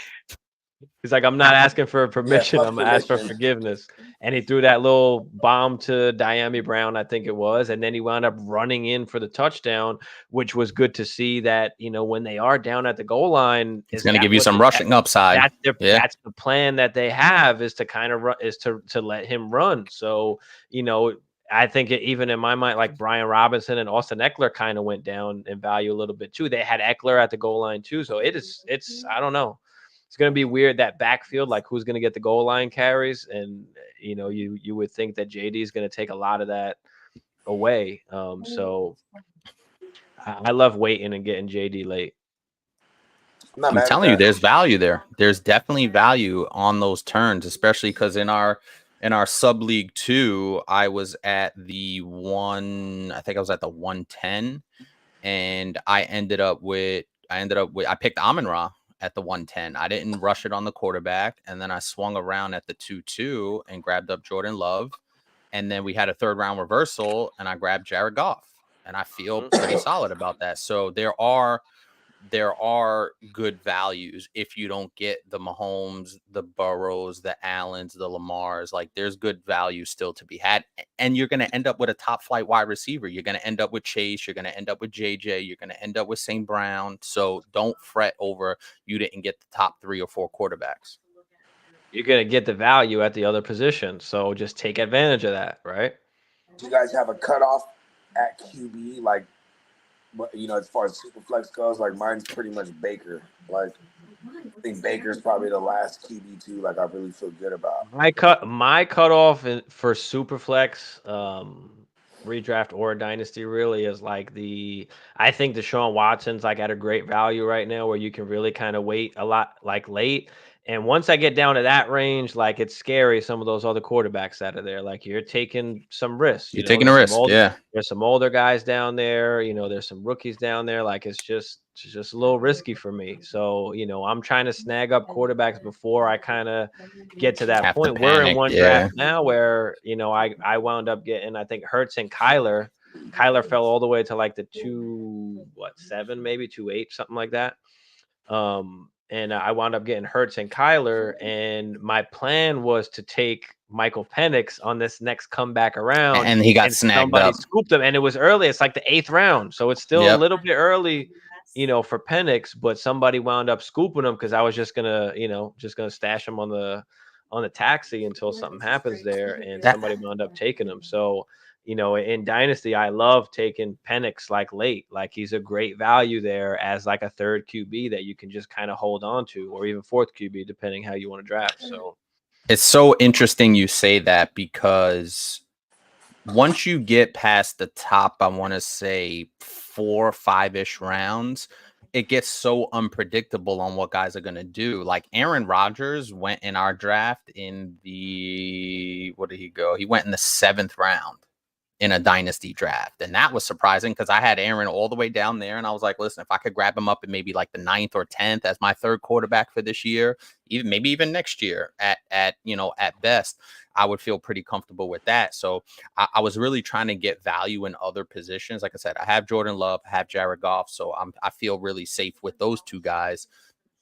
he's like, I'm not asking for permission. I'm gonna ask for forgiveness. And he threw that little bomb to Diami Brown, I think it was, and then he wound up running in for the touchdown, which was good to see. That when they are down at the goal line, it's going to give you some rushing upside. That's the plan that they have, is to kind of to let him run. So I think even in my mind, like Brian Robinson and Austin Eckler kind of went down in value a little bit too. They had Eckler at the goal line too. So it's I don't know. It's going to be weird, that backfield, like who's going to get the goal line carries. And, you would think that JD is going to take a lot of that away. So I love waiting and getting JD late. I'm telling you, there's value there. There's definitely value on those turns, especially because in our sub league 2, I was at the 110, and I picked Amon-Ra at the 110. I didn't rush it on the quarterback, and then I swung around at the 2-2 and grabbed up Jordan Love, and then we had a 3rd round reversal, and I grabbed Jared Goff, and I feel pretty solid about that. So there are good values if you don't get the Mahomes, the Burrows, the Allens, the Lamars. Like, there's good value still to be had, and you're going to end up with a top flight wide receiver. You're going to end up with Chase. You're going to end up with JJ. You're going to end up with St. Brown. So don't fret over you didn't get the top 3 or 4 quarterbacks. You're going to get the value at the other position. So just take advantage of that, right? Do you guys have a cutoff at QB? Like, as far as Superflex goes, like mine's pretty much Baker. Like, I think Baker's probably the last QB too. Like, I really feel good about. My cutoff for Superflex, redraft or dynasty really is like I think Deshaun Watson's like at a great value right now, where you can really kind of wait a lot, like late. And once I get down to that range, like it's scary. Some of those other quarterbacks out of there, like you're taking some risks. You're taking a risk. There's some older guys down there. There's some rookies down there. Like it's just It's just a little risky for me. So, I'm trying to snag up quarterbacks before I kind of get to that Have to point. We're in panic, one yeah. draft now where, I wound up getting, I think, Hurts and Kyler. Kyler fell all the way to like the 7, maybe 2.8, something like that. And I wound up getting Hurts and Kyler, and my plan was to take Michael Penix on this next comeback around, And he got and snagged somebody up. scooped him, and it was early. It's like the 8th round, so it's still a little bit early, for Penix, but somebody wound up scooping him because I was just gonna stash him on the taxi until something happens there, and somebody wound up taking him. So, in Dynasty, I love taking Penix like late. Like he's a great value there as like a third QB that you can just kind of hold on to, or even fourth QB, depending how you want to draft. So it's so interesting you say that, because once you get past the top, I want to say 4 or 5-ish rounds, it gets so unpredictable on what guys are going to do. Like Aaron Rodgers went in our draft in what did he go? He went in the 7th round in a dynasty draft. And that was surprising because I had Aaron all the way down there. And I was like, listen, if I could grab him up in maybe like the 9th or 10th as my third quarterback for this year, maybe even next year at best, I would feel pretty comfortable with that. So I was really trying to get value in other positions. Like I said, I have Jordan Love, I have Jared Goff. So I feel really safe with those two guys.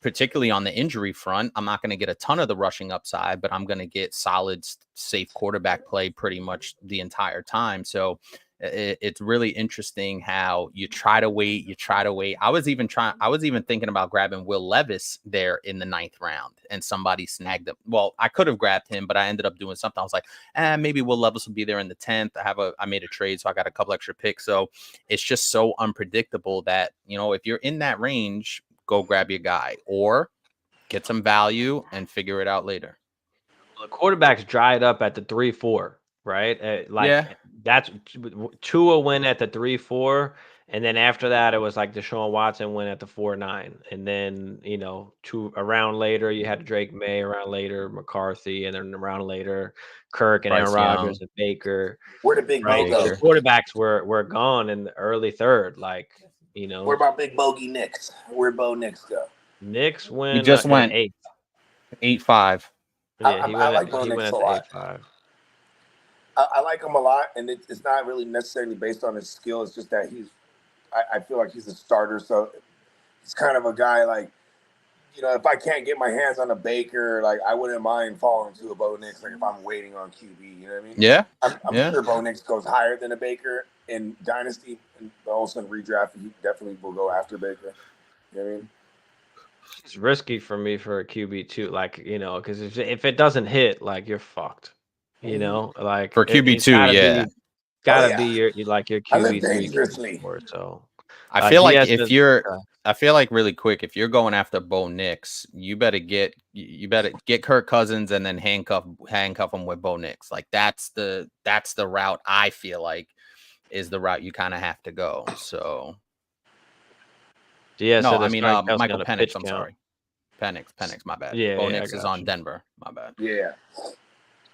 Particularly on the injury front, I'm not going to get a ton of the rushing upside, but I'm going to get solid, safe quarterback play pretty much the entire time. So it's really interesting how you try to wait. I was even thinking about grabbing Will Levis there in the 9th round, and somebody snagged him. Well, I could have grabbed him, but I ended up doing something. I was like, maybe Will Levis will be there in the 10th. I made a trade, so I got a couple extra picks. So it's just so unpredictable that, if you're in that range, go grab your guy or get some value and figure it out later. Well, the quarterbacks dried up at the 3-4, right? That's Tua win at the 3-4, and then after that it was like Deshaun Watson win at the 4-9, and then around later you had Drake May, around later McCarthy, and then around later Kirk and Aaron Rodgers and Baker. Where the big right? So the quarterbacks were gone in the early third, Where about Big Bogey Nix? Where'd Bo Nix go? Nix went. He just went 8-5. Yeah, I like Bo he Nix went a at lot. 8-5. I like him a lot, and it's not really necessarily based on his skill. It's just that I feel like he's a starter, so it's kind of a guy like, if I can't get my hands on a Baker, like I wouldn't mind falling to a Bo Nix, like if I'm waiting on QB, you know what I mean? Yeah. I'm sure Bo Nix goes higher than a Baker in Dynasty, and also in redraft, he definitely will go after Baker. You know what I mean? It's risky for me for a QB too, because if it doesn't hit, you're fucked. Like for QB2, gotta be your QB3, dangerously. QB4. So I feel like I feel like really quick, if you're going after Bo Nix, you better get Kirk Cousins and then handcuff him with Bo Nix. Like that's the route I feel like is the route you kind of have to go. So yeah, no, so I mean Michael Penix. I'm count. sorry, Penix. My bad. Yeah, Bo Nix is on you. Denver. My bad. Yeah.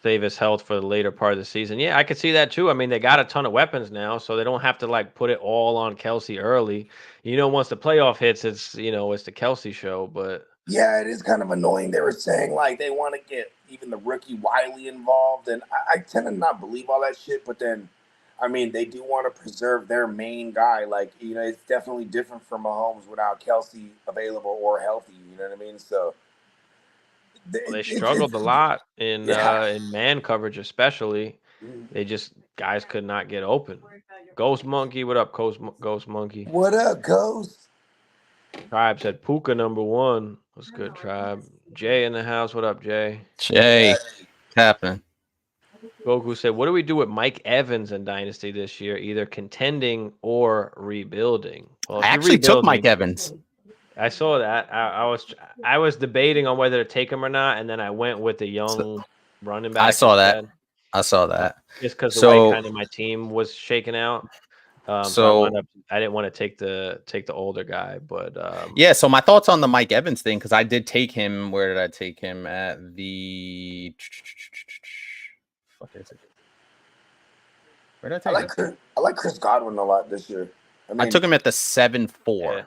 Save his health for the later part of the season. Yeah, I could see that too. I mean, they got a ton of weapons now, so they don't have to put it all on Kelsey early. Once the playoff hits, it's the Kelsey show. But yeah, it is kind of annoying. They were saying they want to get even the rookie Wiley involved, and I tend to not believe all that shit. But then, I mean, they do want to preserve their main guy. It's definitely different from Mahomes without Kelsey available or healthy. You know what I mean? So. They struggled a lot in man coverage, especially. They just guys could not get open. Ghost Monkey, what up, Ghost Monkey? What up, Ghost? Tribe said Puka #1. What's good, Tribe? Jay in the house. What up, Jay? Jay, what's happening? Goku said, "What do we do with Mike Evans in Dynasty this year? Either contending or rebuilding." Well, I actually took Mike Evans. I saw that. I was debating on whether to take him or not, and then I went with the young running back. I saw that. Just because the way kind of my team was shaking out. So I didn't want to take the older guy, but yeah. So my thoughts on the Mike Evans thing, because I did take him. Where did I take him? At the fuck is it? Where did I take him? I like Chris Godwin a lot this year. I took him at the 7-4. Yeah.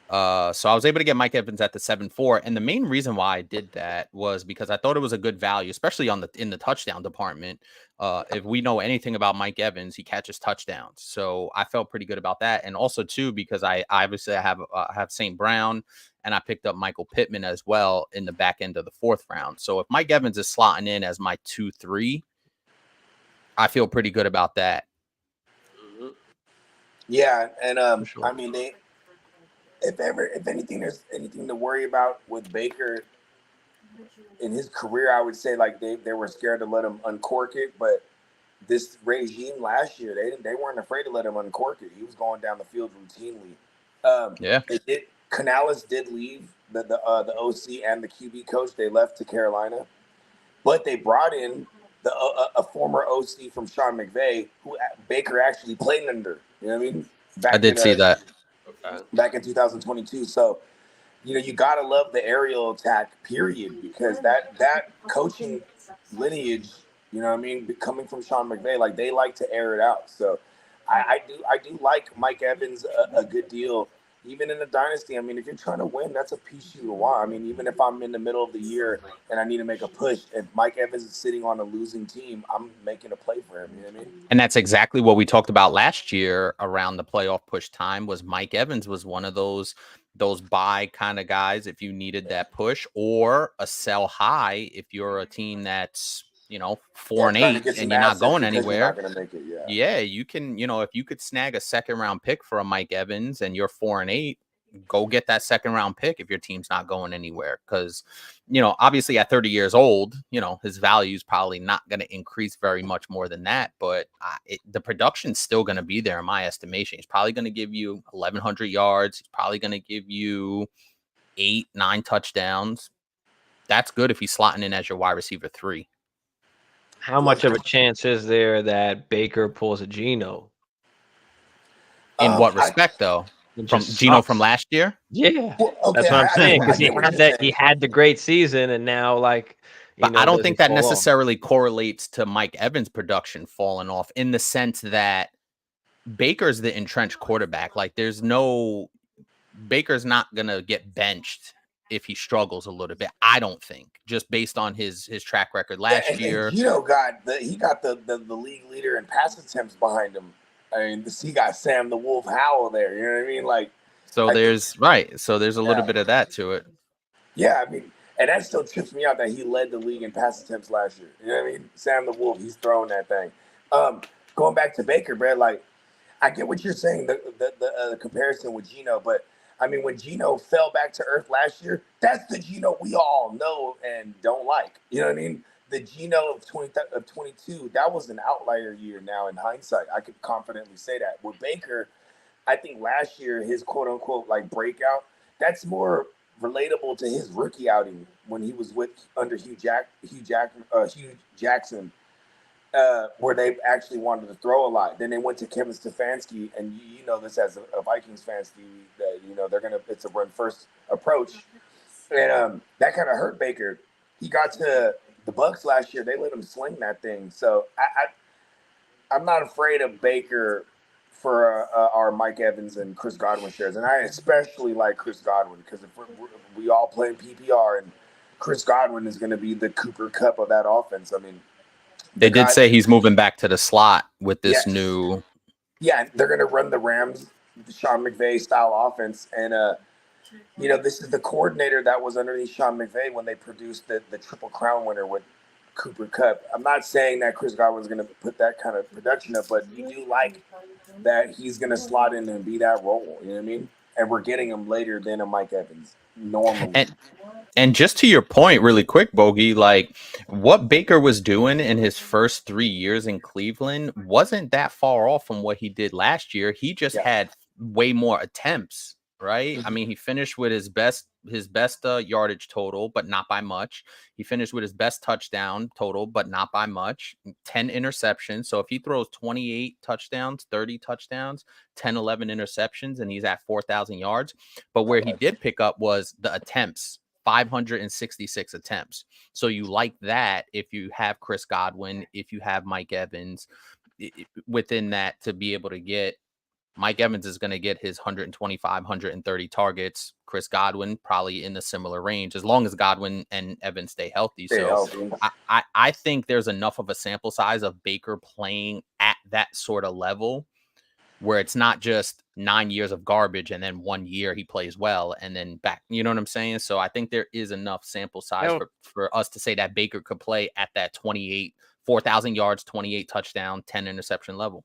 So I was able to get Mike Evans at the 7.4, and the main reason why I did that was because I thought it was a good value, especially in the touchdown department. If we know anything about Mike Evans, he catches touchdowns, so I felt pretty good about that. And also too, because I obviously have St. Brown, and I picked up Michael Pittman as well in the back end of the 4th round. So if Mike Evans is slotting in as my 2-3, I feel pretty good about that. Mm-hmm. Yeah, and sure. I mean if anything, there's anything to worry about with Baker in his career, I would say like they were scared to let him uncork it, but this regime last year, they weren't afraid to let him uncork it. He was going down the field routinely. Yeah, Canales did leave the OC and the QB coach. They left to Carolina, but they brought in a former OC from Sean McVay, who Baker actually played under. You know what I mean? I did see that. Back in 2022. So, you gotta love the aerial attack, period, because that coaching lineage, you know what I mean, coming from Sean McVay, like they like to air it out. So I do like Mike Evans a good deal, even in a dynasty. I mean, if you're trying to win, that's a piece you want. I mean, even if I'm in the middle of the year and I need to make a push, if Mike Evans is sitting on a losing team, I'm making a play for him. You know what I mean? And that's exactly what we talked about last year around the playoff push time. Was Mike Evans was one of those buy kind of guys if you needed that push, or a sell high if you're a team that's 4-8 and you're not going anywhere. You're not gonna make it, yeah, you can, if you could snag a 2nd round pick for a Mike Evans and you're 4-8, go get that 2nd round pick if your team's not going anywhere. Because, obviously at 30 years old, his value is probably not going to increase very much more than that. But the production's still going to be there in my estimation. He's probably going to give you 1,100 yards. He's probably going to give you 8-9 touchdowns. That's good if he's slotting in as your wide receiver 3. How much of a chance is there that Baker pulls a Geno? In what respect, though? From Geno from last year? Yeah, well, okay, that's what I'm saying. Because he had the great season, and now but I don't think that necessarily correlates to Mike Evans' production falling off, in the sense that Baker's the entrenched quarterback. Like, Baker's not gonna get benched if he struggles a little bit. I don't think, just based on his track record last year. And got the league leader in pass attempts behind him. I mean, he got Sam the Wolf Howell there. You know what I mean? Like, so there's a little bit of that to it. Yeah, I mean, and that still trips me out that he led the league in pass attempts last year. You know what I mean? Sam the Wolf, he's throwing that thing. Going back to Baker, Brad, like, I get what you're saying, the comparison with Geno, but I mean, when Geno fell back to earth last year, that's the Geno we all know and don't like. You know what I mean? The Geno of 22, that was an outlier year now in hindsight. I could confidently say that. With Baker, I think last year, his quote-unquote, like, breakout, that's more relatable to his rookie outing when he was under Hugh Jackson, where they actually wanted to throw a lot. Then they went to Kevin Stefanski, and you know this as a Vikings fan, Stevie, that it's a run first approach, and that kind of hurt Baker. He got to the Bucs last year; they let him sling that thing. So I'm not afraid of Baker for our Mike Evans and Chris Godwin shares, and I especially like Chris Godwin because if we all play in PPR, and Chris Godwin is going to be the Cooper Kupp of that offense. I mean. They did say he's moving back to the slot with this new. Yeah, they're going to run the Rams, Sean McVay style offense. And, this is the coordinator that was underneath Sean McVay when they produced the Triple Crown winner with Cooper Kupp. I'm not saying that Chris Godwin's going to put that kind of production up, but you do like that he's going to slot in and be that role. You know what I mean? And we're getting him later than a Mike Evans normally. And just to your point, really quick, Bogey, like what Baker was doing in his first 3 years in Cleveland wasn't that far off from what he did last year. He just had way more attempts, right? I mean, he finished with his best yardage total, but not by much. He finished with his best touchdown total, but not by much. 10 interceptions. So if he throws 28 touchdowns, 30 touchdowns, 10, 11 interceptions, and he's at 4,000 yards. But where he did pick up was the attempts. 566 attempts. So you like that if you have Chris Godwin, if you have Mike Evans within that, to be able to get Mike Evans is going to get his 125, 130 targets. Chris Godwin probably in a similar range, as long as Godwin and Evans stay healthy. I think there's enough of a sample size of Baker playing at that sort of level where it's not just 9 years of garbage and then 1 year he plays well and then back. You know what I'm saying? So I think there is enough sample size for us to say that Baker could play at that 28, 4,000 yards, 28 touchdown, 10 interception level.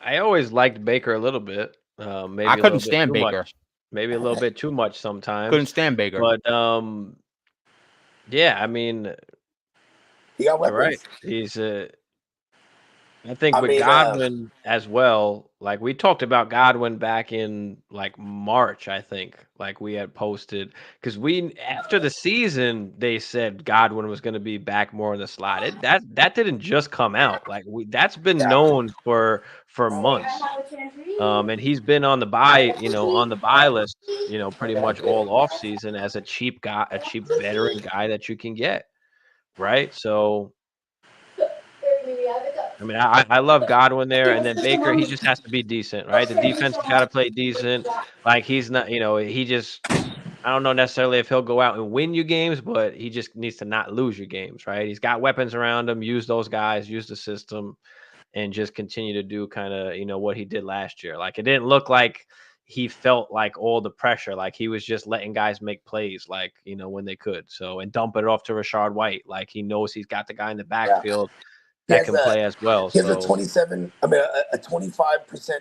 I always liked Baker a little bit. Maybe I couldn't stand Baker. Maybe a little bit too much sometimes. Couldn't stand Baker. But yeah, I mean, he got weapons. Right. He's I think with Godwin as well, like we talked about Godwin back in like March, I think, like we had posted, because after the season they said Godwin was going to be back more in the slot. That didn't just come out, like that's been known for months, and he's been on the buy, on the buy list, pretty much all off season as a cheap veteran guy that you can get, right? So. I mean, I love Godwin there, and then Baker, he just has to be decent, right? The defense has got to play decent. Like he's not, he just, I don't know necessarily if he'll go out and win you games, but he just needs to not lose your games, right? He's got weapons around him. Use those guys, use the system, and just continue to do kind of, what he did last year. Like it didn't look like he felt like all the pressure, like he was just letting guys make plays, like, when they could. So, and dump it off to Rashard White. Like he knows he's got the guy in the backfield. Yeah. That can play as well. He has a 25%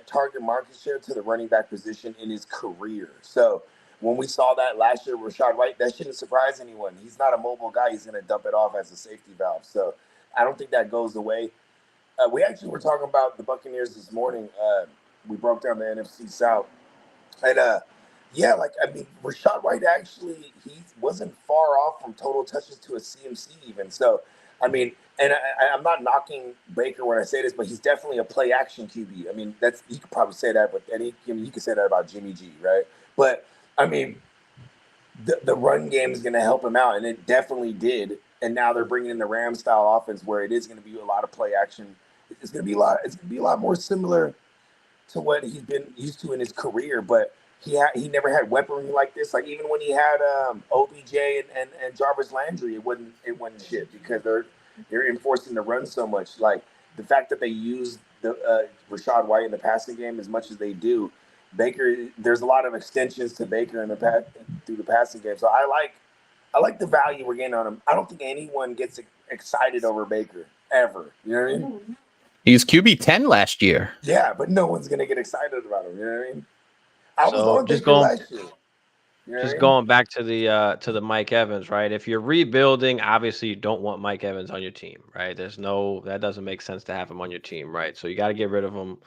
target market share to the running back position in his career. So when we saw that last year with Rashard White, that shouldn't surprise anyone. He's not a mobile guy. He's going to dump it off as a safety valve. So I don't think that goes away. We actually were talking about the Buccaneers this morning. We broke down the NFC South. And, Rashard White actually, he wasn't far off from total touches to a CMC even. So, I mean, and I'm not knocking Baker when I say this, but he's definitely a play action QB. I mean, you could probably say that, you could say that about Jimmy G, right? But I mean, the run game is going to help him out, and it definitely did. And now they're bringing in the Rams style offense where it is going to be a lot of play action. It's going to be a lot more similar to what he's been used to in his career, but he never had weaponry like this. Like even when he had OBJ and Jarvis Landry, it wasn't shit because they're enforcing the run so much. Like the fact that they use the Rashard White in the passing game as much as they do, Baker. There's a lot of extensions to Baker through the passing game. So I like the value we're getting on him. I don't think anyone gets excited over Baker ever. You know what I mean? He's QB 10 last year. Yeah, but no one's gonna get excited about him. You know what I mean? Going back to the Mike Evans, right? If you're rebuilding, obviously you don't want Mike Evans on your team, right? That doesn't make sense to have him on your team, right? So you got to get rid of him.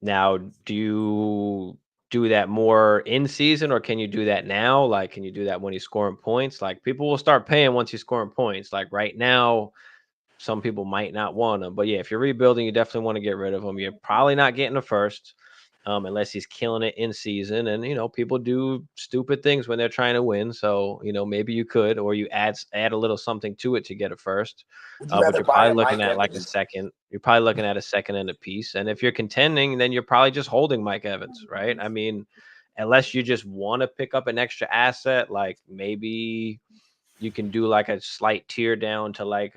Now, do you do that more in season, or can you do that now? Like, can you do that when he's scoring points? Like, people will start paying once he's scoring points. Like right now, some people might not want him, but yeah, if you're rebuilding, you definitely want to get rid of him. You're probably not getting a first. Unless he's killing it in season. And, people do stupid things when they're trying to win. So, maybe you could, or you add a little something to it to get a first. But you're probably looking at like a second. You're probably looking at a second and a piece. And if you're contending, then you're probably just holding Mike Evans, right? I mean, unless you just want to pick up an extra asset, like maybe you can do like a slight tier down to like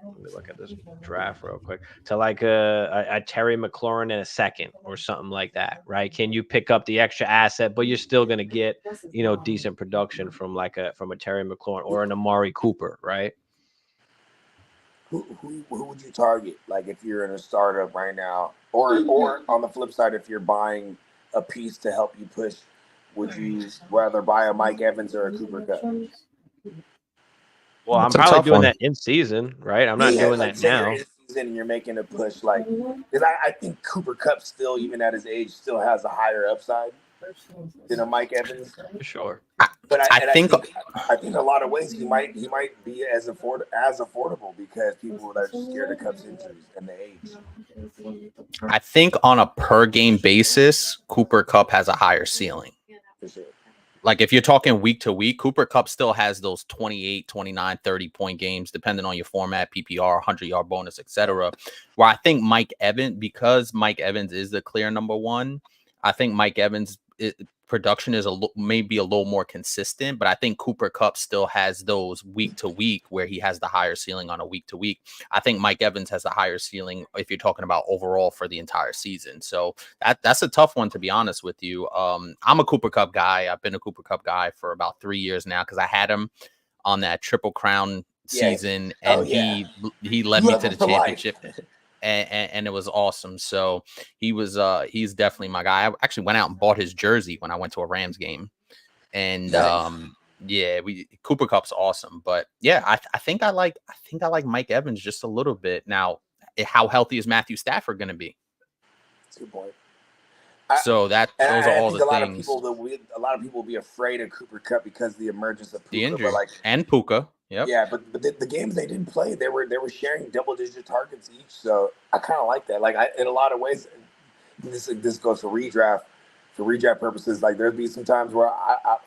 let me look at this draft real quick. To like a Terry McLaurin in a second or something like that, right? Can you pick up the extra asset, but you're still going to get, decent production from a Terry McLaurin or an Amari Cooper, right? Who would you target? Like if you're in a startup right now, or on the flip side, if you're buying a piece to help you push, would you rather buy a Mike Evans or a Cooper Kupp? Well, I'm probably doing that in season, right? I'm not doing that now. In season and you're making a push, like, because I think Cooper Kupp still, even at his age, still has a higher upside than a Mike Evans. For sure. But I think in a lot of ways he might be as affordable because people are scared of Kupp's injuries and the age. I think on a per game basis, Cooper Kupp has a higher ceiling. For sure. Like if you're talking week to week, Cooper Kupp still has those 28, 29, 30-point games, depending on your format, PPR, 100-yard bonus, etc. Where I think Mike Evans, because Mike Evans is the clear number one, I think Mike Evans' production is maybe a little more consistent, but I think Cooper Kupp still has those week to week where he has the higher ceiling on a week to week. I think Mike Evans has the higher ceiling if you're talking about overall for the entire season. So that's a tough one, to be honest with you. I'm a Cooper Kupp guy. I've been a Cooper Kupp guy for about 3 years now because I had him on that Triple Crown season, and he led me to the championship. And it was awesome. So he's definitely my guy. I actually went out and bought his jersey when I went to a Rams game. And Cooper Kupp's awesome. But yeah, I think I like Mike Evans just a little bit. Now, how healthy is Matthew Stafford going to be? That's a good point. Those are all the things. A lot of people will be afraid of Cooper Kupp because of the emergence of Puka, the injury, and Puka. Yep. Yeah, but the games they didn't play, they were sharing double-digit targets each. So I kind of like that. Like in a lot of ways, this goes for redraft. For redraft purposes, like there'll be some times where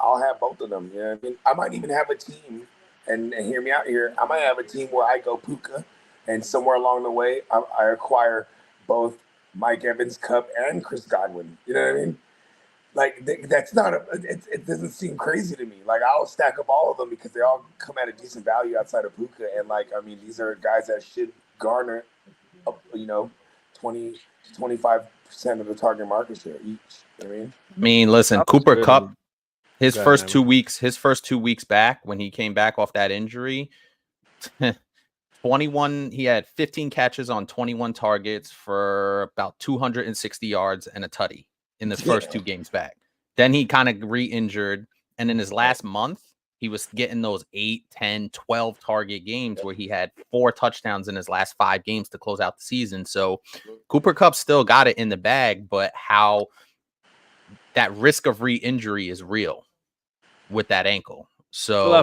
I'll have both of them. You know what I mean? I might even have a team, and hear me out here. I might have a team where I go Puka, and somewhere along the way, I acquire both Mike Evans, Kupp, and Chris Godwin. You know what I mean? Like that's not it doesn't seem crazy to me. Like I'll stack up all of them because they all come at a decent value outside of Puka, and like I mean these are guys that should garner, 20 to 25% of the target market share each. You know what I mean, listen, Cooper Kupp, his first 2 weeks back when he came back off that injury, 21. He had 15 catches on 21 targets for about 260 yards and a tutty in his first 2 games back. Then he kind of re-injured, and in his last month, he was getting those 8, 10, 12 target games where he had 4 touchdowns in his last 5 games to close out the season. So Cooper Kupp still got it in the bag, but how that risk of re-injury is real with that ankle. So I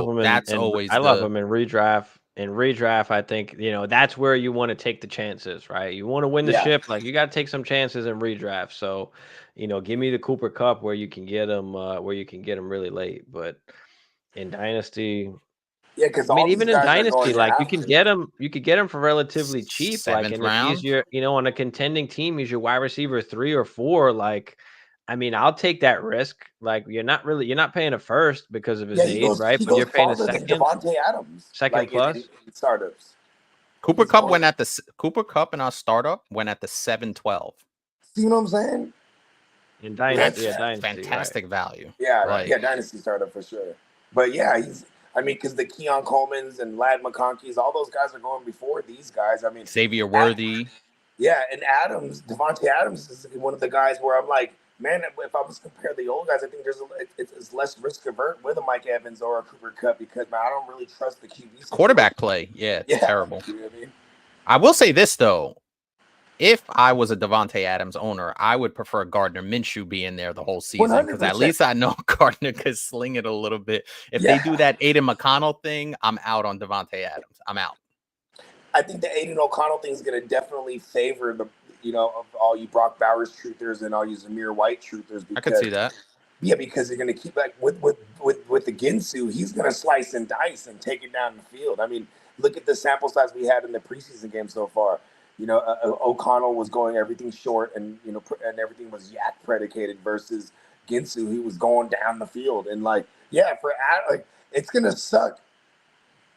love him in redraft. In redraft, I think, that's where you want to take the chances, right? You want to win the ship. Like, you got to take some chances in redraft. So, give me the Cooper Kupp where you can get him, really late. But in Dynasty, because even in Dynasty, like you could get him for relatively cheap. Like, and if he's your, on a contending team, he's your wide receiver 3 or 4. Like, I mean, I'll take that risk. Like, you're not paying a first because of his age, right? But you're paying a second. Devontae Adams, second plus in startups. Cooper Kupp in our startup went at the 7-12. See what I'm saying? In Dynasty, Dynasty, fantastic value. Yeah, Dynasty startup for sure. But yeah, because the Keon Colemans and Ladd McConkey's, all those guys are going before these guys. I mean, Xavier Worthy. And Devontae Adams is one of the guys where I'm like, man, if I was comparing the old guys, I think it's less risk avert with a Mike Evans or a Cooper Kupp because, man, I don't really trust the QB quarterback play. Yeah, it's terrible. You know what I mean? I will say this, though. If I was a Devontae Adams owner, I would prefer Gardner Minshew be in there the whole season because at least I know Gardner could sling it a little bit. If they do that Aiden McConnell thing, I'm out on Devontae Adams. I'm out. I think the Aiden O'Connell thing is going to definitely favor the, of all you Brock Bowers truthers and all you Zamir White truthers. I could see that. Yeah, because they're going to keep with the Ginsu, he's going to slice and dice and take it down the field. I mean, look at the sample size we had in the preseason game so far. O'Connell was going everything short and everything was yak predicated versus Ginsu. He was going down the field and it's going to suck.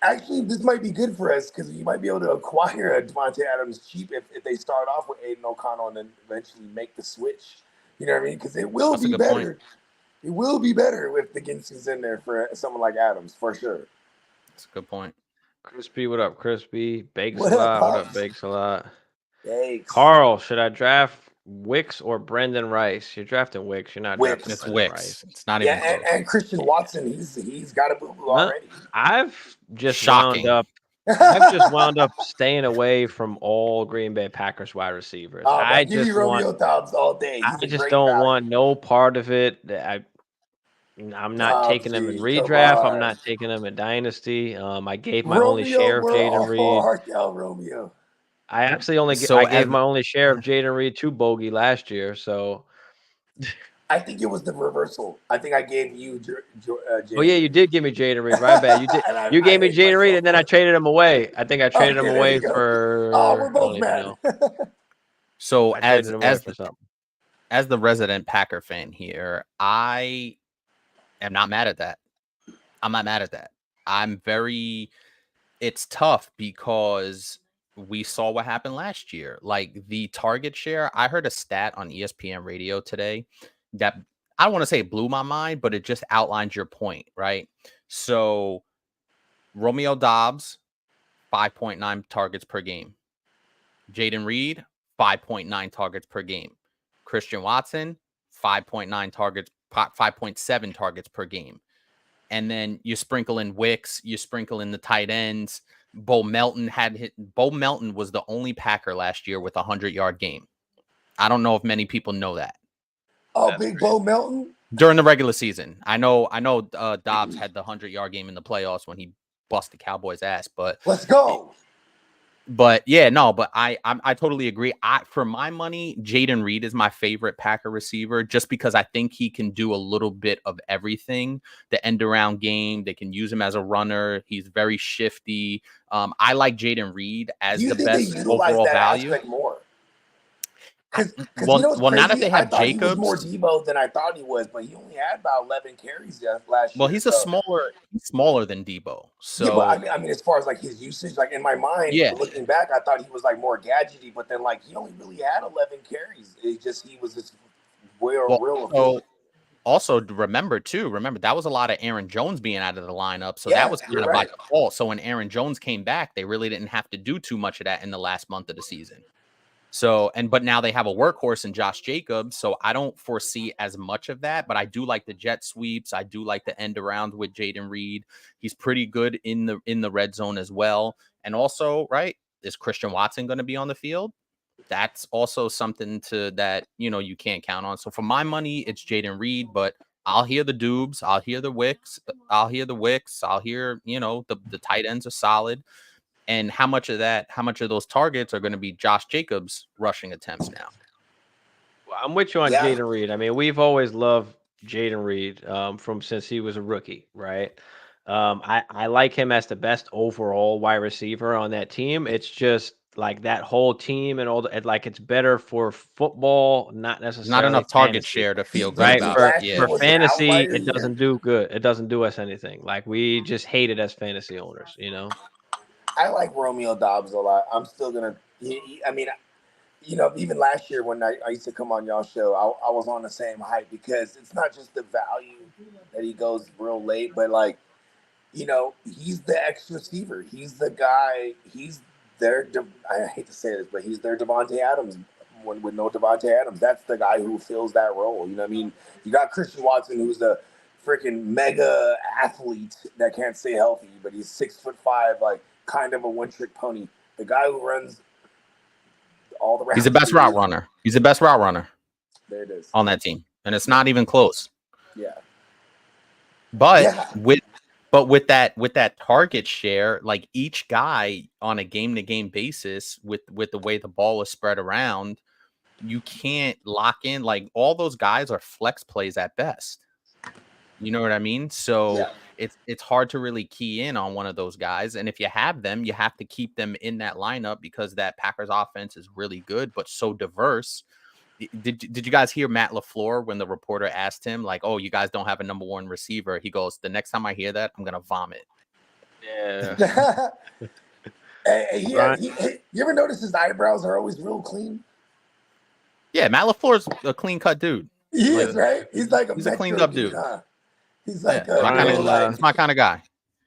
Actually, this might be good for us because you might be able to acquire a Devontae Adams cheap if they start off with Aiden O'Connell and then eventually make the switch. You know what I mean? Because it will be better. Point. It will be better if the Ginsu's in there for someone like Adams, for sure. That's a good point. Crispy, what up, Crispy? Bakes a lot. What up, Bakes a lot? Thanks. Carl, should I draft Wicks or Brendan Rice? You're drafting Wicks. You're not drafting It's Wicks. Rice. It's not even close. And Christian Watson, he's got a boo-boo already. I've just wound up staying away from all Green Bay Packers wide receivers. I just Romeo Doubs all day. I just don't want no part of it. I'm not taking them in redraft. I'm not taking them in Dynasty. I gave my only share of Jaden Reed. Romeo. I actually I gave my only share of Jaden Reed to Bogey last year. So I think it was the reversal. I think I gave you Oh yeah, you did give me Jaden Reed. My bad. You did. You gave me Jaden Reed, and then I traded him away. I think I traded him away for. Oh, we're both mad. So I traded him away for something. As the resident Packer fan here, I am not mad at that. I'm not mad at that. It's tough because we saw what happened last year. Like the target share, I heard a stat on ESPN radio today that I don't want to say it blew my mind, but it just outlines your point, right? So Romeo Dobbs, 5.9 targets per game. Jaden Reed, 5.9 targets per game. Christian Watson, 5.9 targets, 5.7 targets per game. And then you sprinkle in Wicks, you sprinkle in the tight ends. Bo Melton was the only Packer last year with a 100-yard game. I don't know if many people know that. Oh, that's big crazy. Bo Melton during the regular season. I know. Dobbs had the 100-yard game in the playoffs when he busted Cowboys' ass. But let's go. But yeah, no, but I totally agree. For my money, Jaden Reed is my favorite Packer receiver just because I think he can do a little bit of everything. The end around game, they can use him as a runner. He's very shifty. I like Jaden Reed as the best overall value. More? Well, now that they have Jacobs, he was more Debo than I thought he was, but he only had about 11 carries last year. Well, he's smaller than Debo. So yeah, but I mean, as far as like his usage, like in my mind, looking back, I thought he was like more gadgety, but then like he only really had 11 carries. He was just real. Also, remember that was a lot of Aaron Jones being out of the lineup, so that was kind of by default. So when Aaron Jones came back, they really didn't have to do too much of that in the last month of the season. But now they have a workhorse in Josh Jacobs, so I don't foresee as much of that, but I do like the jet sweeps. I do like the end around with Jaden Reed. He's pretty good in the red zone as well. And also, right, is Christian Watson going to be on the field? That's also something that you can't count on. So for my money, it's Jaden Reed, but I'll hear the Dubes, I'll hear the Wicks, I'll hear the tight ends are solid. And how much of those targets are going to be Josh Jacobs rushing attempts now? Well, I'm with you on Jaden Reed. I mean, we've always loved Jaden Reed since he was a rookie, right? I like him as the best overall wide receiver on that team. It's just like that whole team and all like it's better for football, not necessarily not enough target fantasy. share to feel good right about. For fantasy, it doesn't do good. It doesn't do us anything. Like we just hate it as fantasy owners, I like Romeo Dobbs a lot. I'm still gonna. I mean, even last year when I used to come on y'all show, I was on the same hype because it's not just the value that he goes real late, but like, he's the X receiver. He's the guy. He's their. I hate to say this, but he's their Devontae Adams. With no Devontae Adams, that's the guy who fills that role. You know what I mean? You got Christian Watson, who's a freaking mega athlete that can't stay healthy, but he's 6'5", like. Kind of a one-trick pony. The guy who runs all the routes. He's the best route runner. He's the best route runner. There it is. On that team. And it's not even close. Yeah. But with that target share, like each guy on a game-to-game basis with the way the ball is spread around, you can't lock in. Like all those guys are flex plays at best. You know what I mean? So it's hard to really key in on one of those guys. And if you have them, you have to keep them in that lineup because that Packers offense is really good, but so diverse. Did you guys hear Matt LaFleur when the reporter asked him, like, oh, you guys don't have a number one receiver? He goes, the next time I hear that, I'm going to vomit. Yeah. You ever notice his eyebrows are always real clean? Yeah, Matt LaFleur's a clean-cut dude. He is, right? He's like he's a cleaned-up dude. Huh? He's like he's my kind of guy.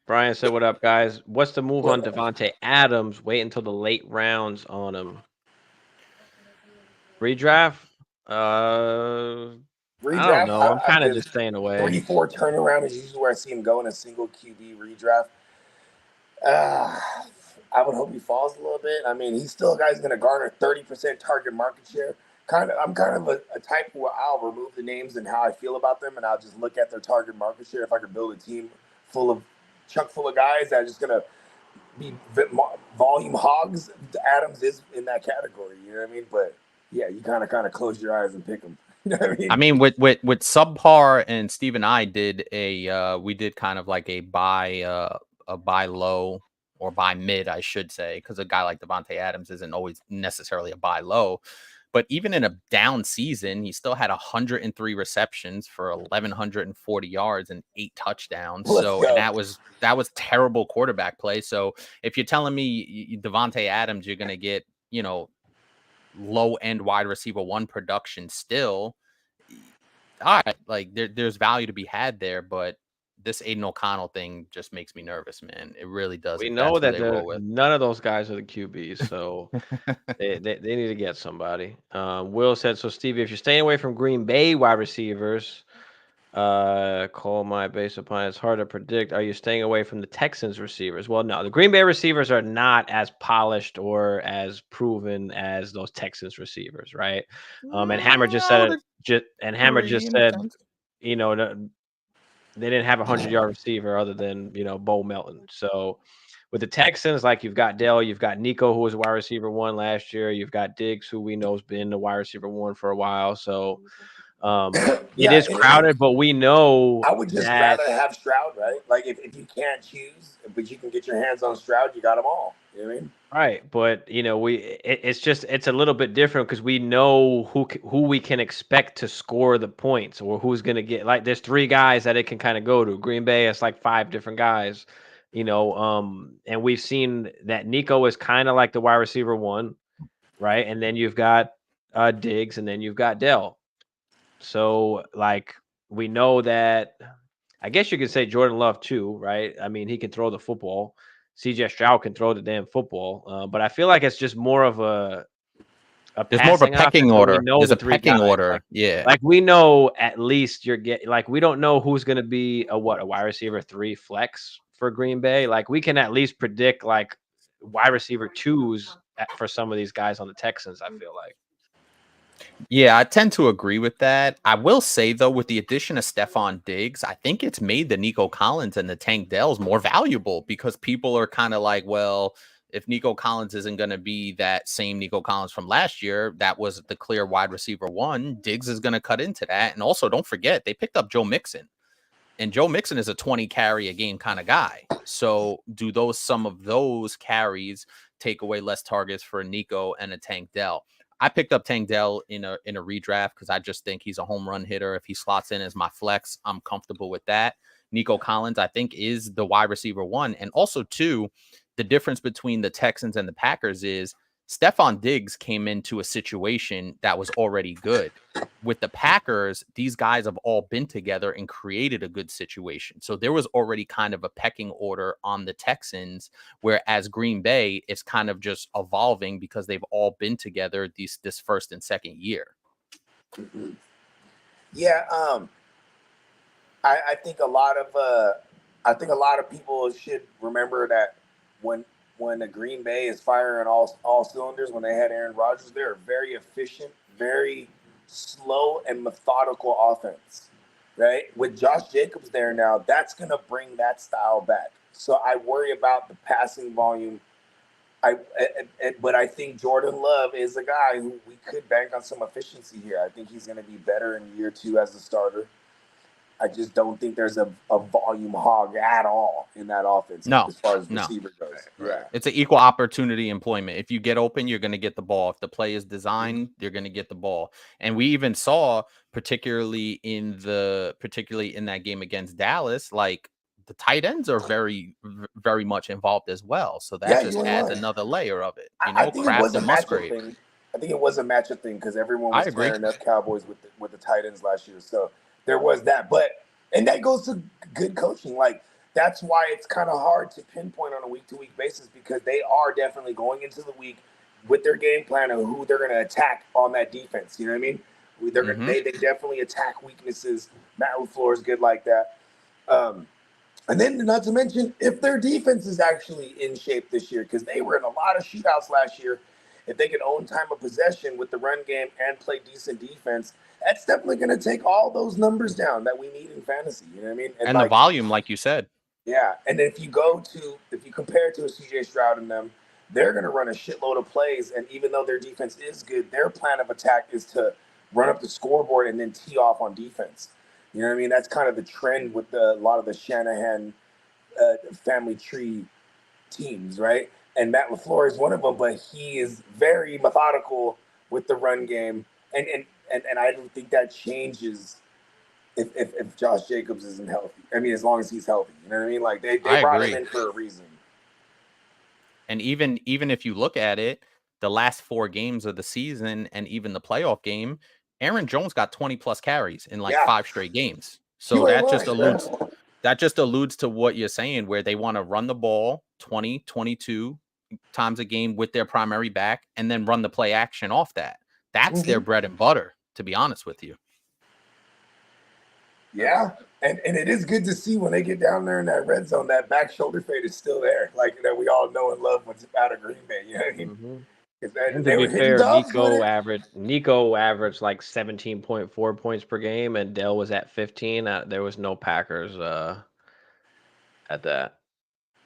Brian said, what up, guys? What's the move on Devontae Adams? Wait until the late rounds on him. Redraft? I don't know. I'm kind of just staying away. 3-4 turnaround is usually where I see him go in a single QB redraft. I would hope he falls a little bit. I mean, he's still a guy who's going to garner 30% target market share. I'm kind of a type where I'll remove the names and how I feel about them, and I'll just look at their target market share. If I could build a team chuck full of guys that are just gonna be volume hogs, Adams is in that category. You know what I mean? But yeah, you kind of close your eyes and pick them. You know what I mean? I mean, with subpar, and Steve and I did we did kind of like a buy low or buy mid, I should say, because a guy like Devontae Adams isn't always necessarily a buy low. But even in a down season, he still had 103 receptions for 1,140 yards and 8 touchdowns. And that was terrible quarterback play. So if you're telling me Devontae Adams, you're going to get, low end wide receiver 1 production still, all right, like there's value to be had there, but this Aiden O'Connell thing just makes me nervous, man. It really does. We know that none of those guys are the QBs, so they need to get somebody. Will said, so Stevie, if you're staying away from Green Bay wide receivers, call my base upon it's hard to predict. Are you staying away from the Texans receivers? Well, no, the Green Bay receivers are not as polished or as proven as those Texans receivers, right? And Hammer just said it. Hammer just said, they didn't have a 100-yard receiver other than Bo Melton. So with the Texans, like you've got Dell, you've got Nico, who was a wide receiver 1 last year. You've got Diggs, who we know has been the wide receiver 1 for a while. So it is crowded, but we know I would just rather have Stroud, right? Like if you can't choose, but you can get your hands on Stroud, you got them all. You know what I mean? Right, but it's a little bit different because we know who we can expect to score the points or who's going to get. Like there's 3 guys that it can kind of go to. Green Bay, it's like 5 different guys, and we've seen that Nico is kind of like the wide receiver 1, right? And then you've got Diggs, and then you've got Dell. So like we know that. I guess you could say Jordan Love too, right? I mean, he can throw the football. CJ Stroud can throw the damn football, but I feel like it's just more of there's more of a pecking order. There's a pecking order. Like, yeah. Like we know at least we don't know who's going to be a wide receiver 3 flex for Green Bay. Like we can at least predict like wide receiver 2s for some of these guys on the Texans, I feel like. Yeah, I tend to agree with that. I will say, though, with the addition of Stephon Diggs, I think it's made the Nico Collins and the Tank Dells more valuable because people are kind of like, well, if Nico Collins isn't going to be that same Nico Collins from last year, that was the clear wide receiver 1, Diggs is going to cut into that. And also, don't forget, they picked up Joe Mixon. And Joe Mixon is a 20 carry a game kind of guy. So do some of those carries take away less targets for Nico and a Tank Dell? I picked up Tank Dell in a redraft because I just think he's a home run hitter. If he slots in as my flex, I'm comfortable with that. Nico Collins, I think, is the wide receiver 1. And also, 2, the difference between the Texans and the Packers is Stephon Diggs came into a situation that was already good. With the Packers, these guys have all been together and created a good situation. So there was already kind of a pecking order on the Texans, whereas Green Bay is kind of just evolving because they've all been together this first and second year. Mm-hmm. Yeah, I think a lot of people should remember that when the Green Bay is firing all cylinders, when they had Aaron Rodgers, they're a very efficient, very slow and methodical offense, right? With Josh Jacobs there now, that's going to bring that style back. So I worry about the passing volume. But I think Jordan Love is a guy who we could bank on some efficiency here. I think he's going to be better in year 2 as a starter. I just don't think there's a volume hog at all in that offense as far as receiver goes. Yeah. It's an equal opportunity employment. If you get open, you're going to get the ball. If the play is designed, you're going to get the ball. And we even saw, particularly in that game against Dallas, like the tight ends are very, very much involved as well. So that just adds another layer of it. I think it was a matchup thing. I think it was a matchup thing because everyone was tearing up Cowboys with the tight ends last year. So there was that, and that goes to good coaching. Like that's why it's kind of hard to pinpoint on a week-to-week basis because they are definitely going into the week with their game plan of who they're going to attack on that defense. You know what I mean? They definitely attack weaknesses. Matt LaFleur is good like that. And then not to mention if their defense is actually in shape this year because they were in a lot of shootouts last year. If they can own time of possession with the run game and play decent defense, that's definitely going to take all those numbers down that we need in fantasy. You know what I mean? And the volume, like you said. Yeah. And then if you compare it to a CJ Stroud and them, they're going to run a shitload of plays. And even though their defense is good, their plan of attack is to run up the scoreboard and then tee off on defense. You know what I mean? That's kind of the trend with a lot of the Shanahan family tree teams, right? And Matt LaFleur is one of them, but he is very methodical with the run game, and I don't think that changes if Josh Jacobs isn't healthy. I mean, as long as he's healthy, you know what I mean? Like they brought him in for a reason. And even if you look at it, the last 4 games of the season and even the playoff game, Aaron Jones got 20 plus carries in like 5 straight games. So that just alludes to what you're saying, where they want to run the ball 20, 22 times a game with their primary back and then run the play action off that. That's their bread and butter, to be honest with you. Yeah. And it is good to see when they get down there in that red zone, that back shoulder fade is still there. Like that we all know and love what's out of Green Bay. You know what I mean? And to be fair, Nico averaged like 17.4 points per game, and Dell was at 15. There was no Packers at that.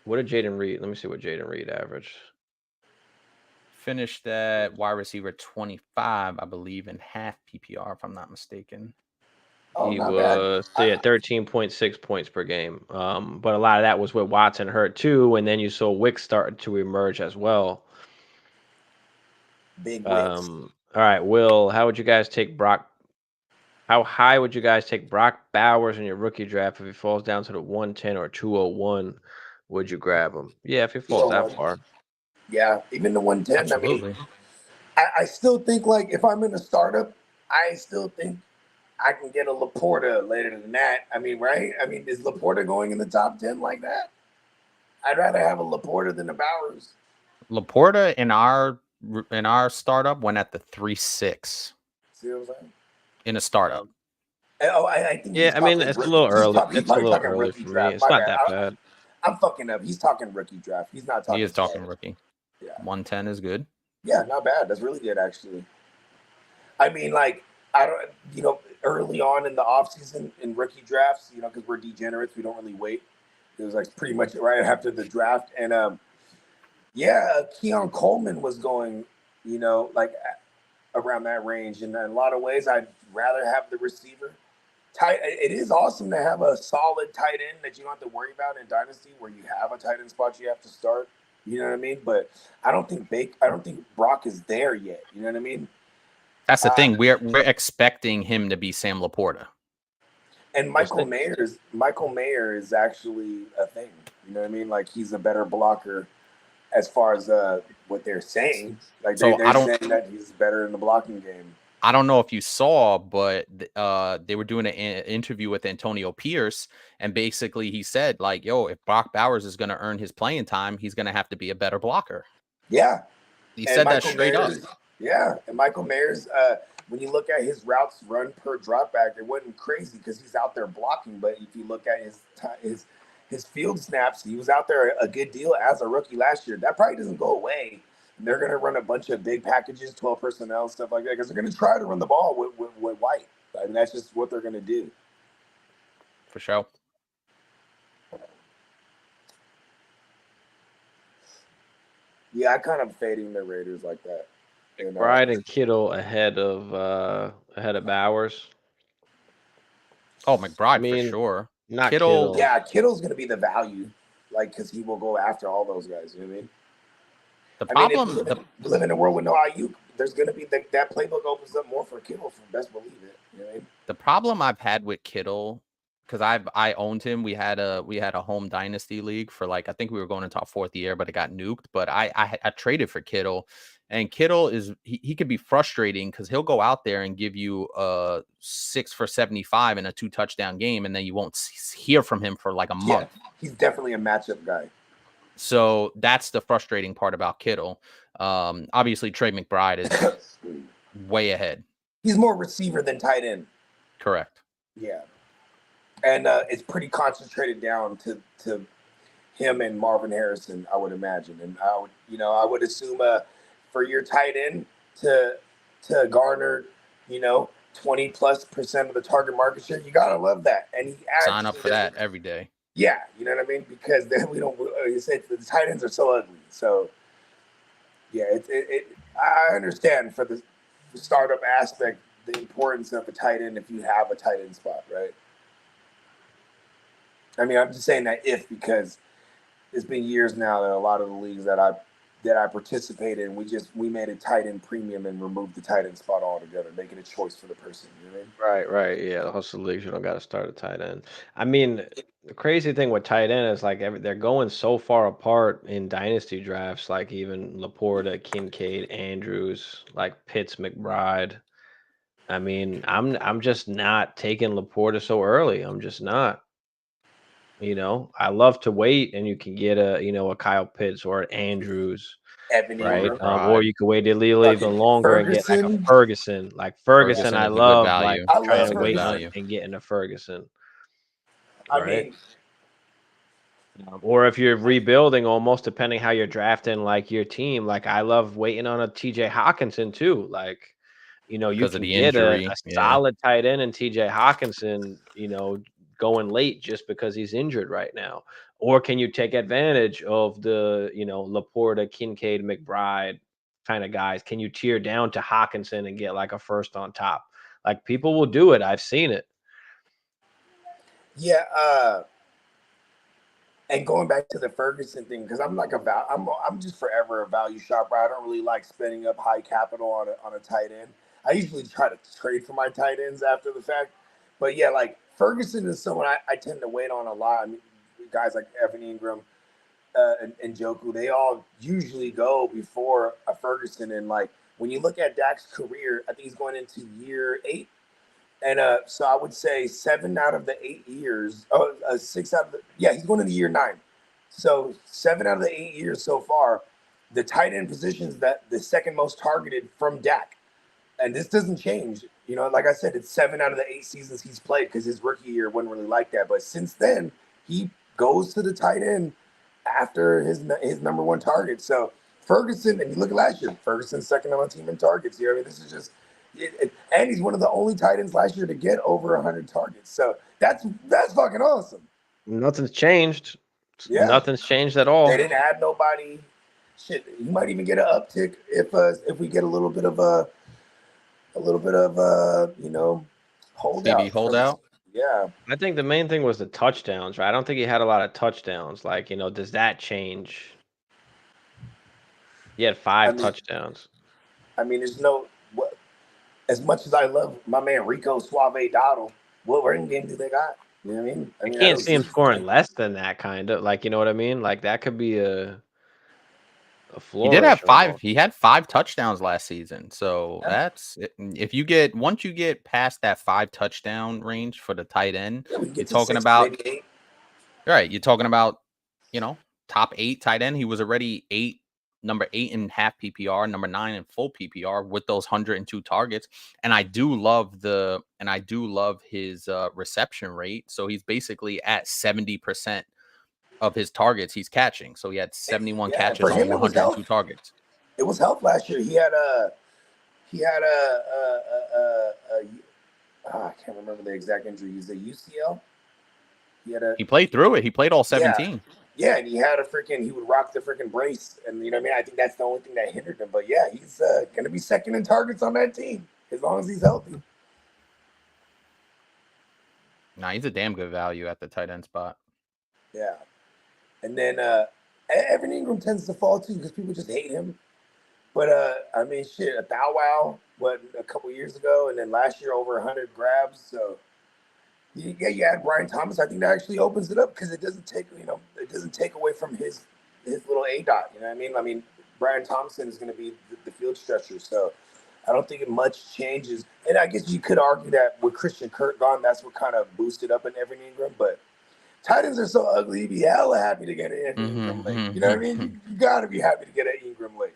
What did Jaden Reed? Let me see what Jaden Reed averaged. Finished at wide receiver 25, I believe, in half PPR, if I'm not mistaken. He was 13.6 points per game. But a lot of that was with Watson hurt too, and then you saw Wick started to emerge as well. Big Wicks. All right, Will, how would you guys take Brock? How high would you guys take Brock Bowers in your rookie draft if he falls down to the 110 or 201? Would you grab him? Yeah, if he falls that far. Yeah, even the 110. Absolutely. I mean, I still think like if I'm in a startup, I still think I can get a Laporta later than that. I mean, right? I mean, is Laporta going in the top 10 like that? I'd rather have a Laporta than a Bowers. Laporta in our startup went at the 3.6. See what I'm saying? In a startup. I think. Yeah, I mean, it's a little early. It's a little early for me. It's not that bad. I'm fucking up. He's talking rookie draft. He's not talking. He is talking rookie. Yeah. 110 is good. Yeah, not bad. That's really good, actually. I mean, like, I don't, early on in the offseason in rookie drafts, because we're degenerates, we don't really wait. It was like pretty much right after the draft. And Keon Coleman was going, like around that range. And in a lot of ways, I'd rather have the receiver. It is awesome to have a solid tight end that you don't have to worry about in Dynasty, where you have a tight end spot you have to start. You know what I mean? But I don't think Brock is there yet. You know what I mean? That's the thing. We're expecting him to be Sam Laporta. And Michael Mayer is actually a thing. You know what I mean? Like he's a better blocker as far as what they're saying. Like they're saying that he's better in the blocking game. I don't know if you saw, but they were doing an interview with Antonio Pierce, and basically he said, like, yo, if Brock Bowers is going to earn his playing time, he's going to have to be a better blocker. Yeah. He said that straight up. Yeah. And Michael Mayer's, when you look at his routes run per dropback, it wasn't crazy because he's out there blocking. But if you look at his field snaps, he was out there a good deal as a rookie last year. That probably doesn't go away. They're going to run a bunch of big packages, 12 personnel, stuff like that, because they're going to try to run the ball with White. I mean, that's just what they're going to do. For sure. Yeah, I kind of fading the Raiders like that. McBride and Kittle ahead of Bowers. Oh, McBride for sure. Not Kittle. Yeah, Kittle's going to be the value, like, because he will go after all those guys. You know what I mean? The problem, if you live in a world with no Ayuk, there's going to be that playbook opens up more for Kittle. Best believe it. You know what I mean? The problem I've had with Kittle, because I owned him. We had a home dynasty league for I think we were going into our 4th year, but it got nuked. But I traded for Kittle, and Kittle he could be frustrating because he'll go out there and give you a 6 for 75 in a 2 touchdown game, and then you won't hear from him for like a month. He's definitely a matchup guy. So that's the frustrating part about Kittle. Obviously, Trey McBride is way ahead. He's more receiver than tight end. Correct. Yeah. And it's pretty concentrated down to him and Marvin Harrison, I would imagine. And I would assume for your tight end to garner, 20+% of the target market share, you gotta love that. And he sign up for that every day. Yeah, you know what I mean? Because then we don't. You say the tight ends are so ugly. So yeah, I understand for the startup aspect. the importance of a tight end if you have a tight end spot, right? I mean, I'm just saying that because it's been years now that a lot of the leagues that I participated in, we made a tight end premium and removed the tight end spot altogether, making a choice for the person. You know what I mean? Right. Yeah, the hustle leagues, you don't got to start a tight end. I mean, the crazy thing with tight end is like they're going so far apart in dynasty drafts, like even Laporta, Kincaid, Andrews, like Pitts, McBride. I mean, I'm just not taking Laporta so early. I'm just not. I love to wait, and you can get a Kyle Pitts or an Andrews, Evan right? Ingram, Or you can wait a little even longer and get like a Ferguson. Ferguson. Like Ferguson, Ferguson I is a good love like value. I trying love to That's a good wait on value. and getting a Ferguson, I right? mean, Or if you're rebuilding, almost depending how you're drafting like your team. Like I love waiting on a TJ Hawkinson too. Like, you Because of can the get a injury. Yeah. solid tight end in TJ Hawkinson, going late just because he's injured right now. Or can you take advantage of the, Laporta, Kincaid, McBride kind of guys? Can you tier down to Hawkinson and get like a first on top? Like people will do it. I've seen it. yeah. And going back to the Ferguson thing, because I'm like I'm just forever a value shopper. I don't really like spending up high capital on a tight end. I usually try to trade for my tight ends after the fact. But yeah, like Ferguson is someone I tend to wait on a lot. I mean, guys like Evan Ingram and Joku, they all usually go before a Ferguson. And like when you look at Dak's career, I think he's going into year 8. And so I would say 7 out of the 8 years, 6 out of he's going into year 9. So 7 out of the 8 years so far, the tight end positions that the second most targeted from Dak. And this doesn't change. Like I said, it's 7 out of the 8 seasons he's played because his rookie year wasn't really like that. But since then, he goes to the tight end after his number one target. So Ferguson, and you look at last year, Ferguson's second on the team in targets. I mean, this is just and he's one of the only tight ends last year to get over 100 targets. So that's fucking awesome. Nothing's changed. Yeah. Nothing's changed at all. They didn't add nobody. Shit, you might even get an uptick if we get a little bit of holdout. Stevie holdout. Yeah. I think the main thing was the touchdowns, right? I don't think he had a lot of touchdowns. Like, does that change? He had 5 touchdowns. I mean, there's no as much as I love my man Rico Suave Dottle, what running game do they got? You know what I mean? I can't see him scoring less than that, kind of. Like, you know what I mean? Like that could be a flourish. He did have 5. He had 5 touchdowns last season. So that's if you get once you get past that 5 touchdown range for the tight end, you're talking about right. You're talking about top 8 tight end. He was already number 8 in half PPR, number 9 in full PPR with those 102 targets. And I do love his reception rate. So he's basically at 70% of his targets he's catching. So he had 71 catches on 102 targets. It was help last year. He had I can't remember the exact injury. He's a UCL. He played through it. He played all 17. Yeah, and he would rock the freaking brace. And you know what I mean? I think that's the only thing that hindered him. But yeah, he's gonna be second in targets on that team as long as he's healthy. Nah, he's a damn good value at the tight end spot. Yeah. And then Evan Ingram tends to fall too because people just hate him. But I mean, shit, a Bow Wow, a couple years ago, and then last year over 100 grabs. So you add Brian Thomas. I think that actually opens it up because it doesn't take away from his little A-dot. You know what I mean? I mean, Brian Thompson is going to be the field stretcher. So I don't think much changes. And I guess you could argue that with Christian Kirk gone, that's what kind of boosted up in Evan Ingram. But tight ends are so ugly, you'd be hella happy to get an Ingram late. You know what I mean? You got to be happy to get an Ingram late.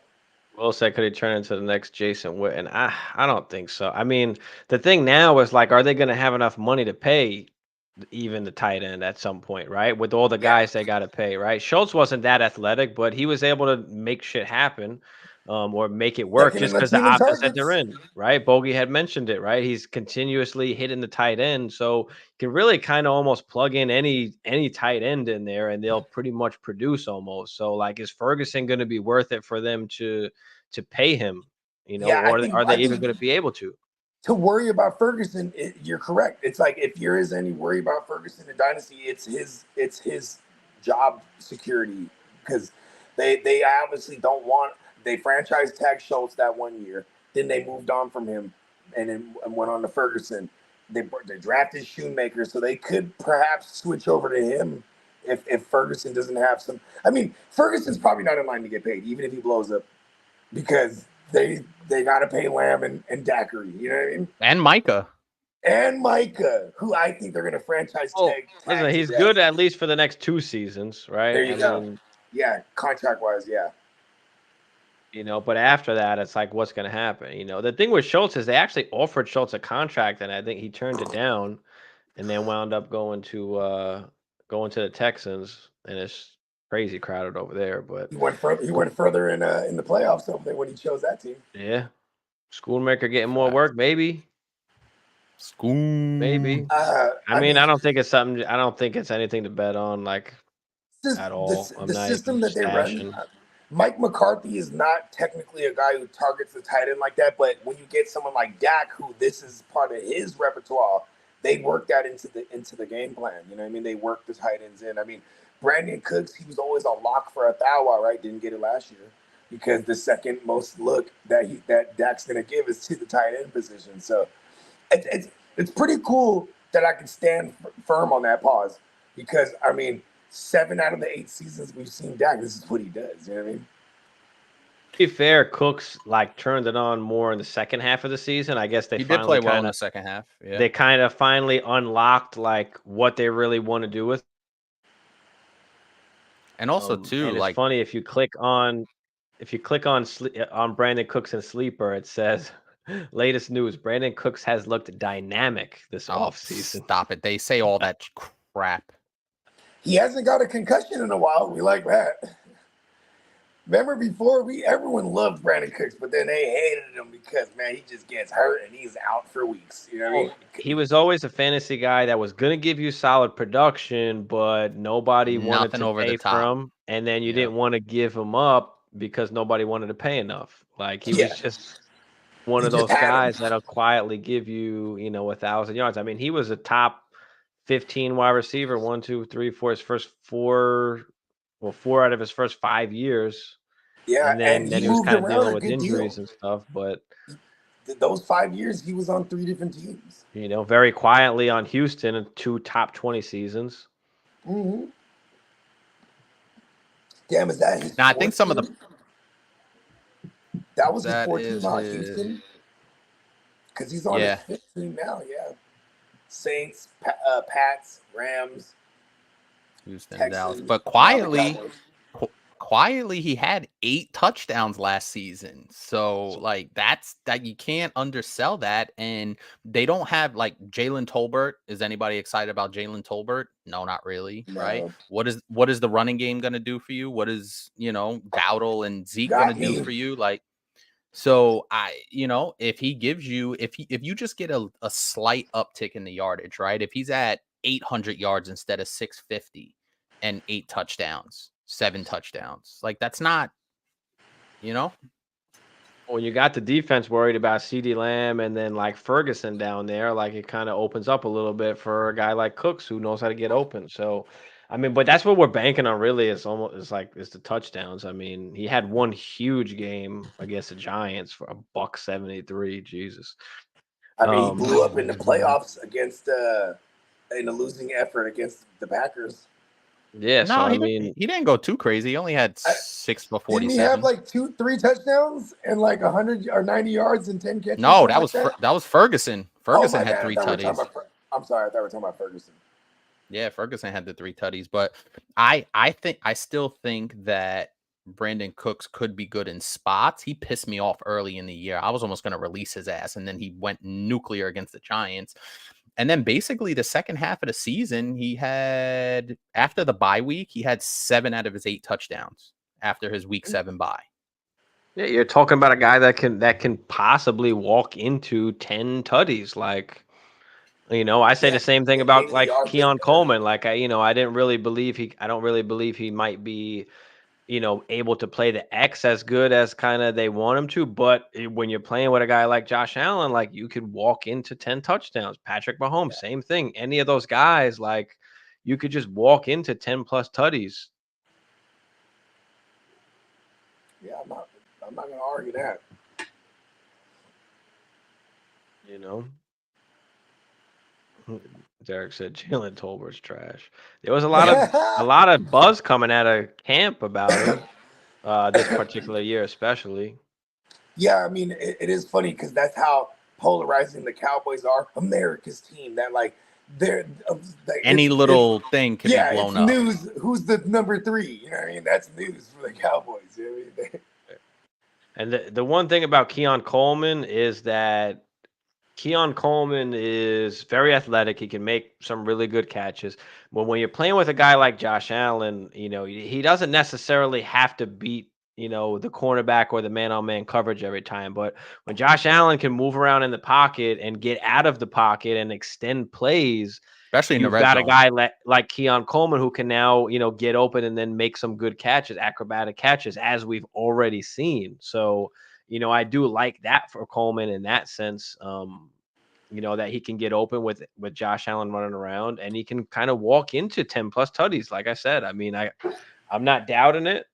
Will said, could he turn into the next Jason Witten? I don't think so. I mean, the thing now is like, are they going to have enough money to pay even the tight end at some point, right? With all the guys they got to pay, right? Schultz wasn't that athletic, but he was able to make shit happen or make it work just because the offense that they're in, right? Bogey had mentioned it, right? He's continuously hitting the tight end. So you can really kind of almost plug in any tight end in there and they'll pretty much produce almost. So like, is Ferguson going to be worth it for them to pay him, or are they even going to be able to? to worry about Ferguson, you're correct. It's like if there is any worry about Ferguson in Dynasty, it's his job security, because they obviously don't want, they franchise tag Schultz that 1 year, then they moved on from him and then went on to Ferguson. They drafted Shoemaker, so they could perhaps switch over to him if Ferguson doesn't have some. I mean, Ferguson's probably not in line to get paid, even if he blows up, because they got to pay Lamb and Daiquiri. You know what I mean? And Micah, who I think they're going to franchise tag. Listen, he's good at least for the next 2 seasons, right? There you go. Yeah, contract-wise, yeah. You know, but after that, it's like, what's going to happen? You know, the thing with Schultz is they actually offered Schultz a contract, and I think he turned it down, and then wound up going to the Texans, and it's crazy crowded over there. But he went further in the playoffs when he chose that team. Yeah, Schoonmaker getting more work, maybe. Maybe. I mean, I don't think it's something. I don't think it's anything to bet on, like at all. The system that they run. Mike McCarthy is not technically a guy who targets the tight end like that, but when you get someone like Dak, who this is part of his repertoire, they work that into the game plan. You know what I mean? They work the tight ends in. I mean, Brandon Cooks, he was always a lock for a Thawa, right? Didn't get it last year because the second most look that Dak's going to give is to the tight end position. So it's pretty cool that I can stand firm on that pause, because, I mean, 7 out of the 8 seasons we've seen Dak, this is what he does. You know what I mean? To be fair, Cooks turned it on more in the second half of the season. I guess he did play well in the second half. Yeah. They kind of finally unlocked what they really want to do with. And also too, and it's funny if you click on Brandon Cooks and Sleeper, it says latest news: Brandon Cooks has looked dynamic this offseason. Stop it! They say all that crap. He hasn't got a concussion in a while. We like that. Remember before, everyone loved Brandon Cooks, but then they hated him because, man, he just gets hurt and he's out for weeks. You know what I mean? He was always a fantasy guy that was going to give you solid production, but nobody wanted to pay for him. And then you didn't want to give him up because nobody wanted to pay enough. Like, he was just one of those guys that'll quietly give you, 1,000 yards. I mean, he was a top 15 wide receiver, 1, 2, 3, 4, his first 4 out of his first 5 years. Yeah, and then he was kind of dealing with injuries and stuff. But those 5 years, he was on 3 different teams. Very quietly on Houston in 2 top 20 seasons. Mm-hmm. Damn, is that his? Now, I think some of the that was his 14 on Houston, because he's on his 15 now. Yeah. Saints, Pats, Rams, Houston, Texans, Dallas. But quietly, he had 8 touchdowns last season. So that you can't undersell that. And they don't have Jalen Tolbert. Is anybody excited about Jalen Tolbert? No, not really. No. Right? What is the running game going to do for you? What is Dowdle and Zeke going to do for you? So if he gives you, if you just get a slight uptick in the yardage, right? If he's at 800 yards instead of 650 and 8 touchdowns, 7 touchdowns, that's not, Well, you got the defense worried about CeeDee Lamb and then Ferguson down there, it kind of opens up a little bit for a guy like Cooks who knows how to get open. So, I mean, but that's what we're banking on really. It's the touchdowns. I mean, he had one huge game against the Giants for $173. Jesus. I mean, he blew up in the playoffs against in a losing effort against the Packers. Yeah, no, he didn't go too crazy. He only had 6 for 47. Didn't he have 3 touchdowns and 100 or 90 yards and 10 catches? No, that was Ferguson. Ferguson had 3 tutties. I'm sorry, I thought we were talking about Ferguson. Yeah, Ferguson had the 3 tutties, but I still think that Brandon Cooks could be good in spots. He pissed me off early in the year. I was almost going to release his ass, and then he went nuclear against the Giants. And then basically the second half of the season, he had, after the bye week, he had 7 out of his 8 touchdowns after his week 7 bye. Yeah, you're talking about a guy that can possibly walk into 10 tutties. I say the same thing about Keon Coleman. I don't really believe he might be able to play the X as good as kind of they want him to. But when you're playing with a guy like Josh Allen, like you could walk into 10 touchdowns. Patrick Mahomes, same thing. Any of those guys, like you could just walk into 10 plus tutties. Yeah, I'm not gonna argue that. Derek said Jalen Tolbert's trash. There was a lot of buzz coming out of camp about him this particular year, especially. Yeah, I mean, it is funny because that's how polarizing the Cowboys are. America's team. That like they're any little thing can be blown up. News. Who's the number 3? You know what I mean? That's news for the Cowboys. You know what I mean? And the one thing about Keon Coleman is that Keon Coleman is very athletic. He can make some really good catches. But when you're playing with a guy like Josh Allen, he doesn't necessarily have to beat, the cornerback or the man-on-man coverage every time. But when Josh Allen can move around in the pocket and get out of the pocket and extend plays, especially in the red zone, zone. a guy like Keon Coleman who can now, get open and then make some good catches, acrobatic catches, as we've already seen. So, I do like that for Coleman in that sense. That he can get open with Josh Allen running around, and he can kind of walk into 10 plus tutties. Like I said, I mean, I'm not doubting it.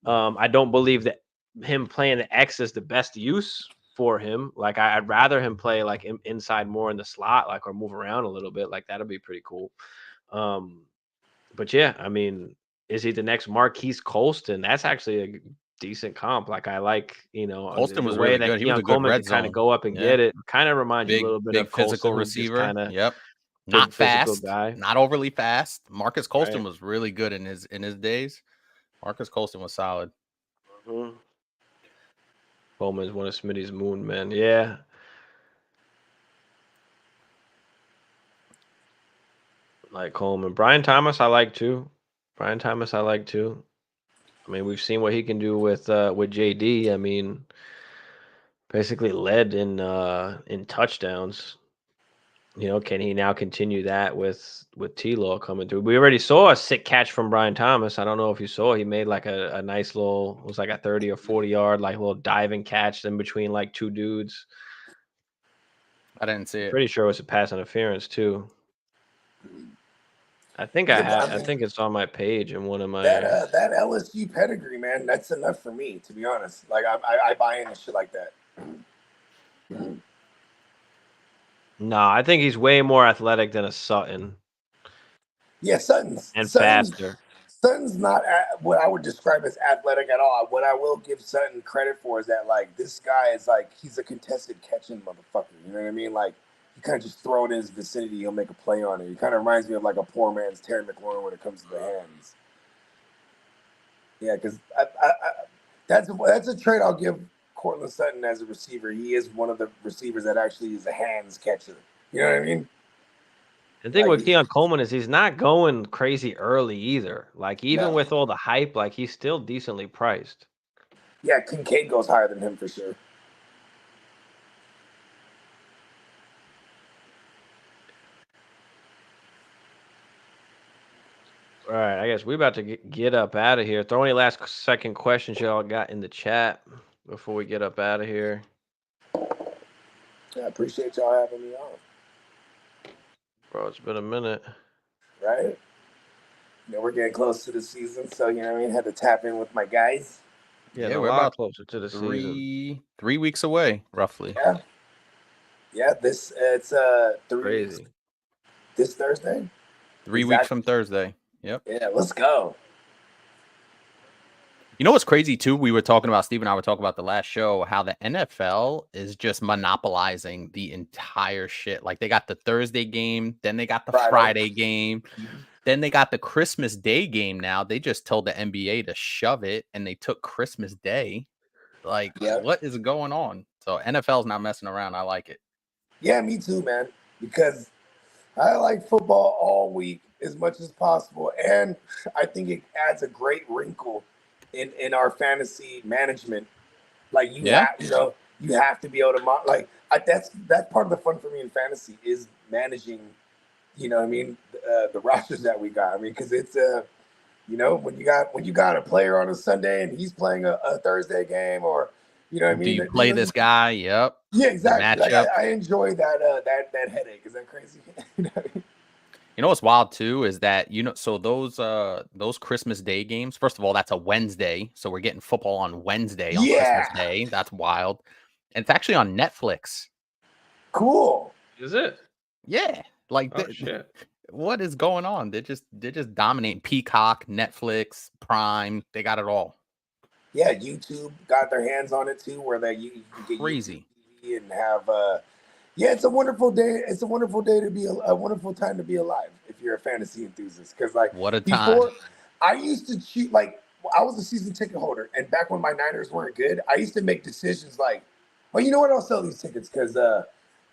I don't believe that him playing the X is the best use for him. Like I'd rather him play like inside more in the slot, like, or move around a little bit. Like that'll be pretty cool. But yeah, I mean, is he the next Marquise Colston? That's actually a decent comp. Like I like, Colston was the way really that good. He was a good Coleman red can kind of zone. go up and get it. Kind of reminds you a little bit big of physical Colston, receiver. Yep. Not physical fast, guy. not overly fast. Marcus Colston Right. was really good in his days. Marcus Colston was solid. Mm-hmm. Coleman's one of Smitty's moon men. Yeah. Like Coleman. Brian Thomas, I like too. I mean, we've seen what he can do with JD. I mean, basically led in touchdowns. Can he now continue that with T-Law coming through? We already saw a sick catch from Brian Thomas. I don't know if you saw. He made like a nice little, it was like a 30 or 40 yard, like little diving catch in between like two dudes. I didn't see it. Pretty sure it was a pass interference too. I think I think it's on my page in one of my that LSU pedigree, man. That's enough for me, to be honest. Like I buy into shit like that. No, I think he's way more athletic than a Sutton. Yeah, Sutton's faster. Sutton's not what I would describe as athletic at all. What I will give Sutton credit for is that like this guy is like he's a contested catching motherfucker. You know what I mean? Like you kind of just throw it in his vicinity, he'll make a play on it. He kind of reminds me of like a poor man's Terry McLaurin when it comes to the hands. Yeah, because that's a trait I'll give Cortland Sutton as a receiver. He is one of the receivers that actually is a hands catcher. You know what I mean? The thing with Keon Coleman is he's not going crazy early either. Like even with all the hype, like he's still decently priced. Yeah, Kincaid goes higher than him for sure. All right, I guess we're about to get up out of here. Throw any last second questions y'all got in the chat before we get up out of here. Yeah, I appreciate y'all having me on. Bro, it's been a minute. Right? You know, we're getting close to the season, so you know what I mean? Had to tap in with my guys. Yeah, we're about closer to the season. 3 weeks away, roughly. Yeah. Yeah, it's 3 Crazy. weeks. This Thursday? 3 weeks from Thursday. Yep. Yeah, let's go. You know what's crazy too? We were talking about, Steve and I were talking about the last show, how the NFL is just monopolizing the entire shit. Like they got the Thursday game, then they got the Friday game, then they got the Christmas Day game now. They just told the NBA to shove it and they took Christmas Day. Like, what is going on? So NFL's not messing around. I like it. Yeah, me too, man. Because I like football all week as much as possible. And I think it adds a great wrinkle in our fantasy management. Like you have to be able to that's part of the fun for me in fantasy is managing, you know what I mean, the rosters that we got. I mean, because it's You know, when you got a player on a Sunday and he's playing a Thursday game, or you know what I mean? Do you play this guy? Yep. Yeah, exactly. Like matchup. I enjoy that headache. Is that crazy? You know what's wild too is that so those Christmas Day games. First of all, that's a Wednesday, so we're getting football on Wednesday on Christmas Day. That's wild, and it's actually on Netflix. Cool. Is it? Yeah. Like shit. What is going on? They're just dominating Peacock, Netflix, Prime. They got it all. Yeah, YouTube got their hands on it too, where you can get crazy YouTube TV and have yeah, it's a wonderful day. It's a wonderful day to be a wonderful time to be alive if you're a fantasy enthusiast. Because like what a time. Before, I used to cheat. Like I was a season ticket holder, and back when my Niners weren't good, I used to make decisions like, well, you know what? I'll sell these tickets because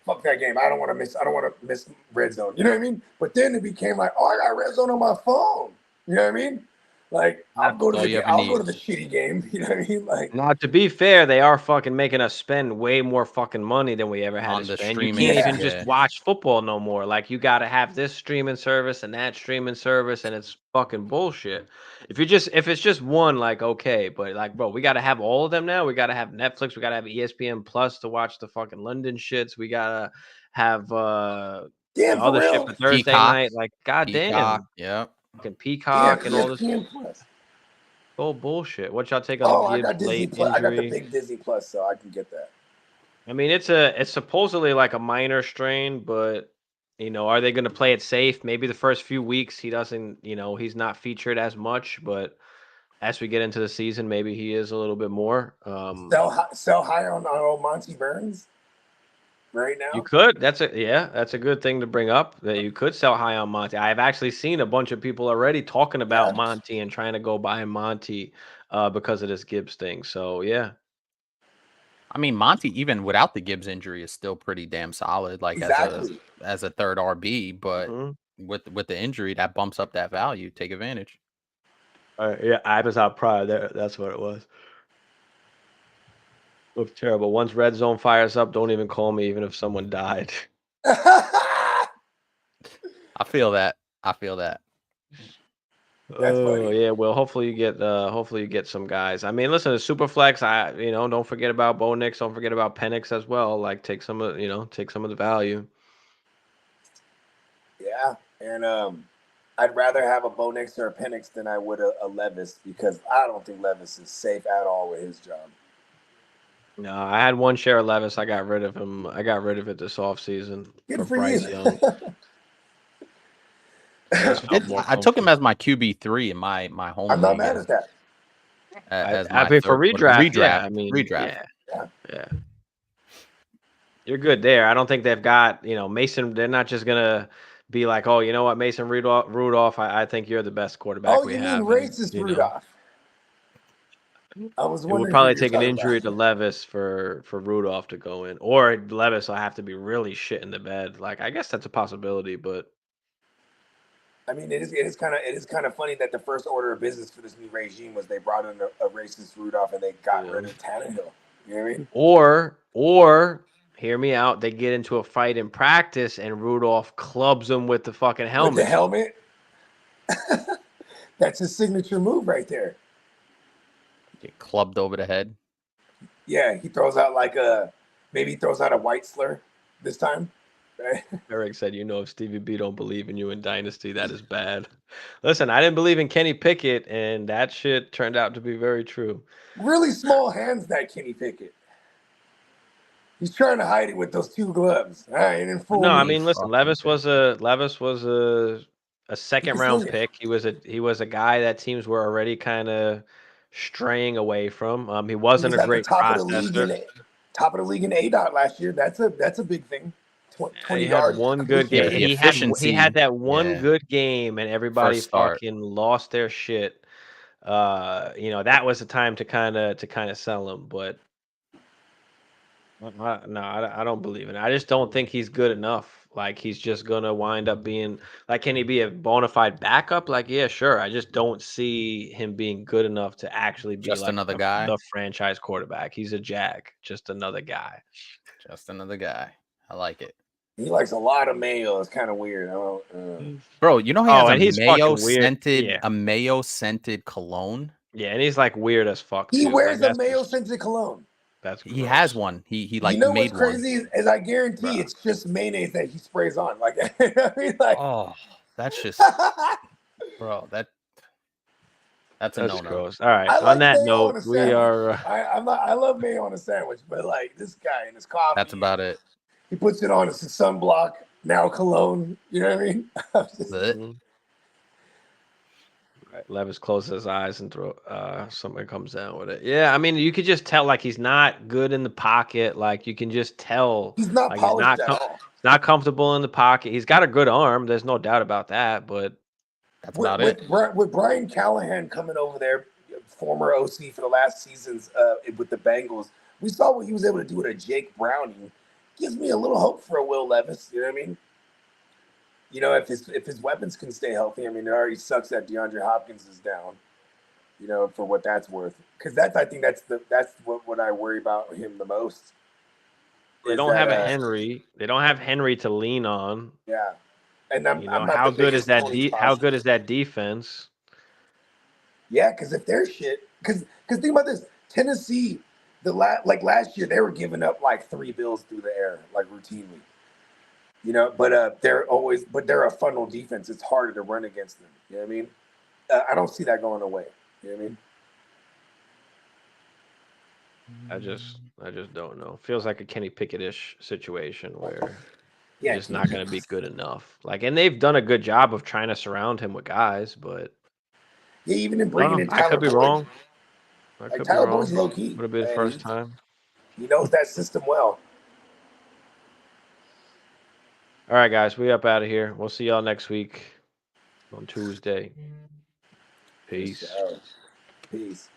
fuck that game. I don't want to miss red zone. You know what I mean? But then it became like, oh, I got red zone on my phone. You know what I mean? Like I'll go to the shitty game. You know what I mean? Like, now to be fair, they are fucking making us spend way more fucking money than we ever had to spend. You can't even just watch football no more. Like you got to have this streaming service and that streaming service, and it's fucking bullshit. If it's just one, like okay, but like bro, we got to have all of them now. We got to have Netflix. We got to have ESPN Plus to watch the fucking London shits. We gotta have other shit for Thursday night. Like goddamn, yeah. Fucking Peacock and all this bullshit. What y'all take on the Gibbs late injury? I got the big Disney Plus, so I can get that. I mean, it's supposedly like a minor strain, but are they going to play it safe? Maybe the first few weeks he doesn't, he's not featured as much, but as we get into the season, maybe he is a little bit more. Sell high on old Monty Burns. Right now, you could. That's a good thing to bring up. That you could sell high on Monty. I've actually seen a bunch of people already talking about Monty and trying to go buy Monty because of this Gibbs thing. So yeah, I mean Monty even without the Gibbs injury is still pretty damn solid. Like as a third RB, but with the injury that bumps up that value. Take advantage. Yeah, I was out prior there. That's what it was. Look terrible. Once red zone fires up, don't even call me, even if someone died. I feel that. Oh yeah, well, hopefully you get some guys. I mean, listen, the Superflex, don't forget about Bo Nix, don't forget about Penix as well. Like take some of the value. Yeah, and I'd rather have a Bo Nix or a Penix than I would a Levis, because I don't think Levis is safe at all with his job. No, I had one share of Levis. I got rid of him. I got rid of it this offseason for Bryce Young. I took him as my QB3 in my home. I'm not mad at that. I paid for redraft. Yeah, I mean, redraft. Yeah. You're good there. I don't think they've got Mason. They're not just gonna be like, oh, you know what, Mason Rudolph. I think you're the best quarterback we have. Oh, you mean racist Rudolph? I was wondering. It would probably take an injury to Levis for Rudolph to go in, or Levis will have to be really shit in the bed. Like, I guess that's a possibility, but I mean, it is kind of funny that the first order of business for this new regime was they brought in a racist Rudolph and they got rid of Tannehill. You know what I mean? Or hear me out. They get into a fight in practice and Rudolph clubs him with the fucking helmet. With the helmet? That's his signature move right there. Get clubbed over the head. Yeah, he throws out maybe he throws out a white slur this time. Right? Eric said, if Stevie B don't believe in you in Dynasty, that is bad. Listen, I didn't believe in Kenny Pickett, and that shit turned out to be very true. Really small hands, that Kenny Pickett. He's trying to hide it with those two gloves. I mean, listen, Levis was a second round pick. He was a guy that teams were already kind of straying away from. He wasn't a great processor. Top of the league in ADOT last year. That's a big thing. 20 yards. Had one good game. He had that one good game, and everybody fucking lost their shit. That was the time to kind of sell him, but. No, I don't believe in it. I just don't think he's good enough. Like, he's just gonna wind up being like, can he be a bona fide backup? Like, yeah, sure. I just don't see him being good enough to actually be just like another guy, the franchise quarterback. He's a jag, just another guy. Just another guy. I like it. He likes a lot of mayo. It's kind of weird. I don't, Bro, you know he has and he's fucking weird. a mayo scented cologne. Yeah, and he's like weird as fuck. He Too. wears like, a mayo scented cologne. That's he has one. He like you know made what's crazy is I guarantee it's just mayonnaise that he sprays on. Like, I mean, like oh, that's just bro. That's a no-no. Gross. All right. I On like that mayo note, on a we are. I love mayo on a sandwich, but like this guy and his coffee. That's about it. He puts it on as a sunblock, now cologne. You know what I mean? Mhm. Right, Levis closes his eyes and something comes down with it. Yeah, I mean, you could just tell like he's not good in the pocket. Like you can just tell he's not like, polished at all. Not comfortable in the pocket. He's got a good arm. There's no doubt about that. But that's about it. With Brian Callahan coming over there, former OC for the last seasons with the Bengals, we saw what he was able to do with a Jake Browning. Gives me a little hope for a Will Levis. You know what I mean? You know, if his weapons can stay healthy, I mean, it already sucks that DeAndre Hopkins is down. You know, for what that's worth, because I think that's what I worry about him the most. They don't have a Henry. They don't have Henry to lean on. Yeah, and I'm not how good is that? How good is that defense? Yeah, because if they're shit, because think about this, Tennessee, last year they were giving up like 3 bills through the air like routinely. You know, but they're a funnel defense. It's harder to run against them. You know what I mean? I don't see that going away. You know what I mean? I just don't know. Feels like a Kenny Pickett-ish situation where he's just not going to be good enough. Like, and they've done a good job of trying to surround him with guys, but yeah, even in bringing in Tyler I could be Boyd. wrong. Like Tyler Boyd's low key. Would have been the first time. He knows that system well. All right, guys, we up out of here. We'll see y'all next week on Tuesday. Peace. Peace.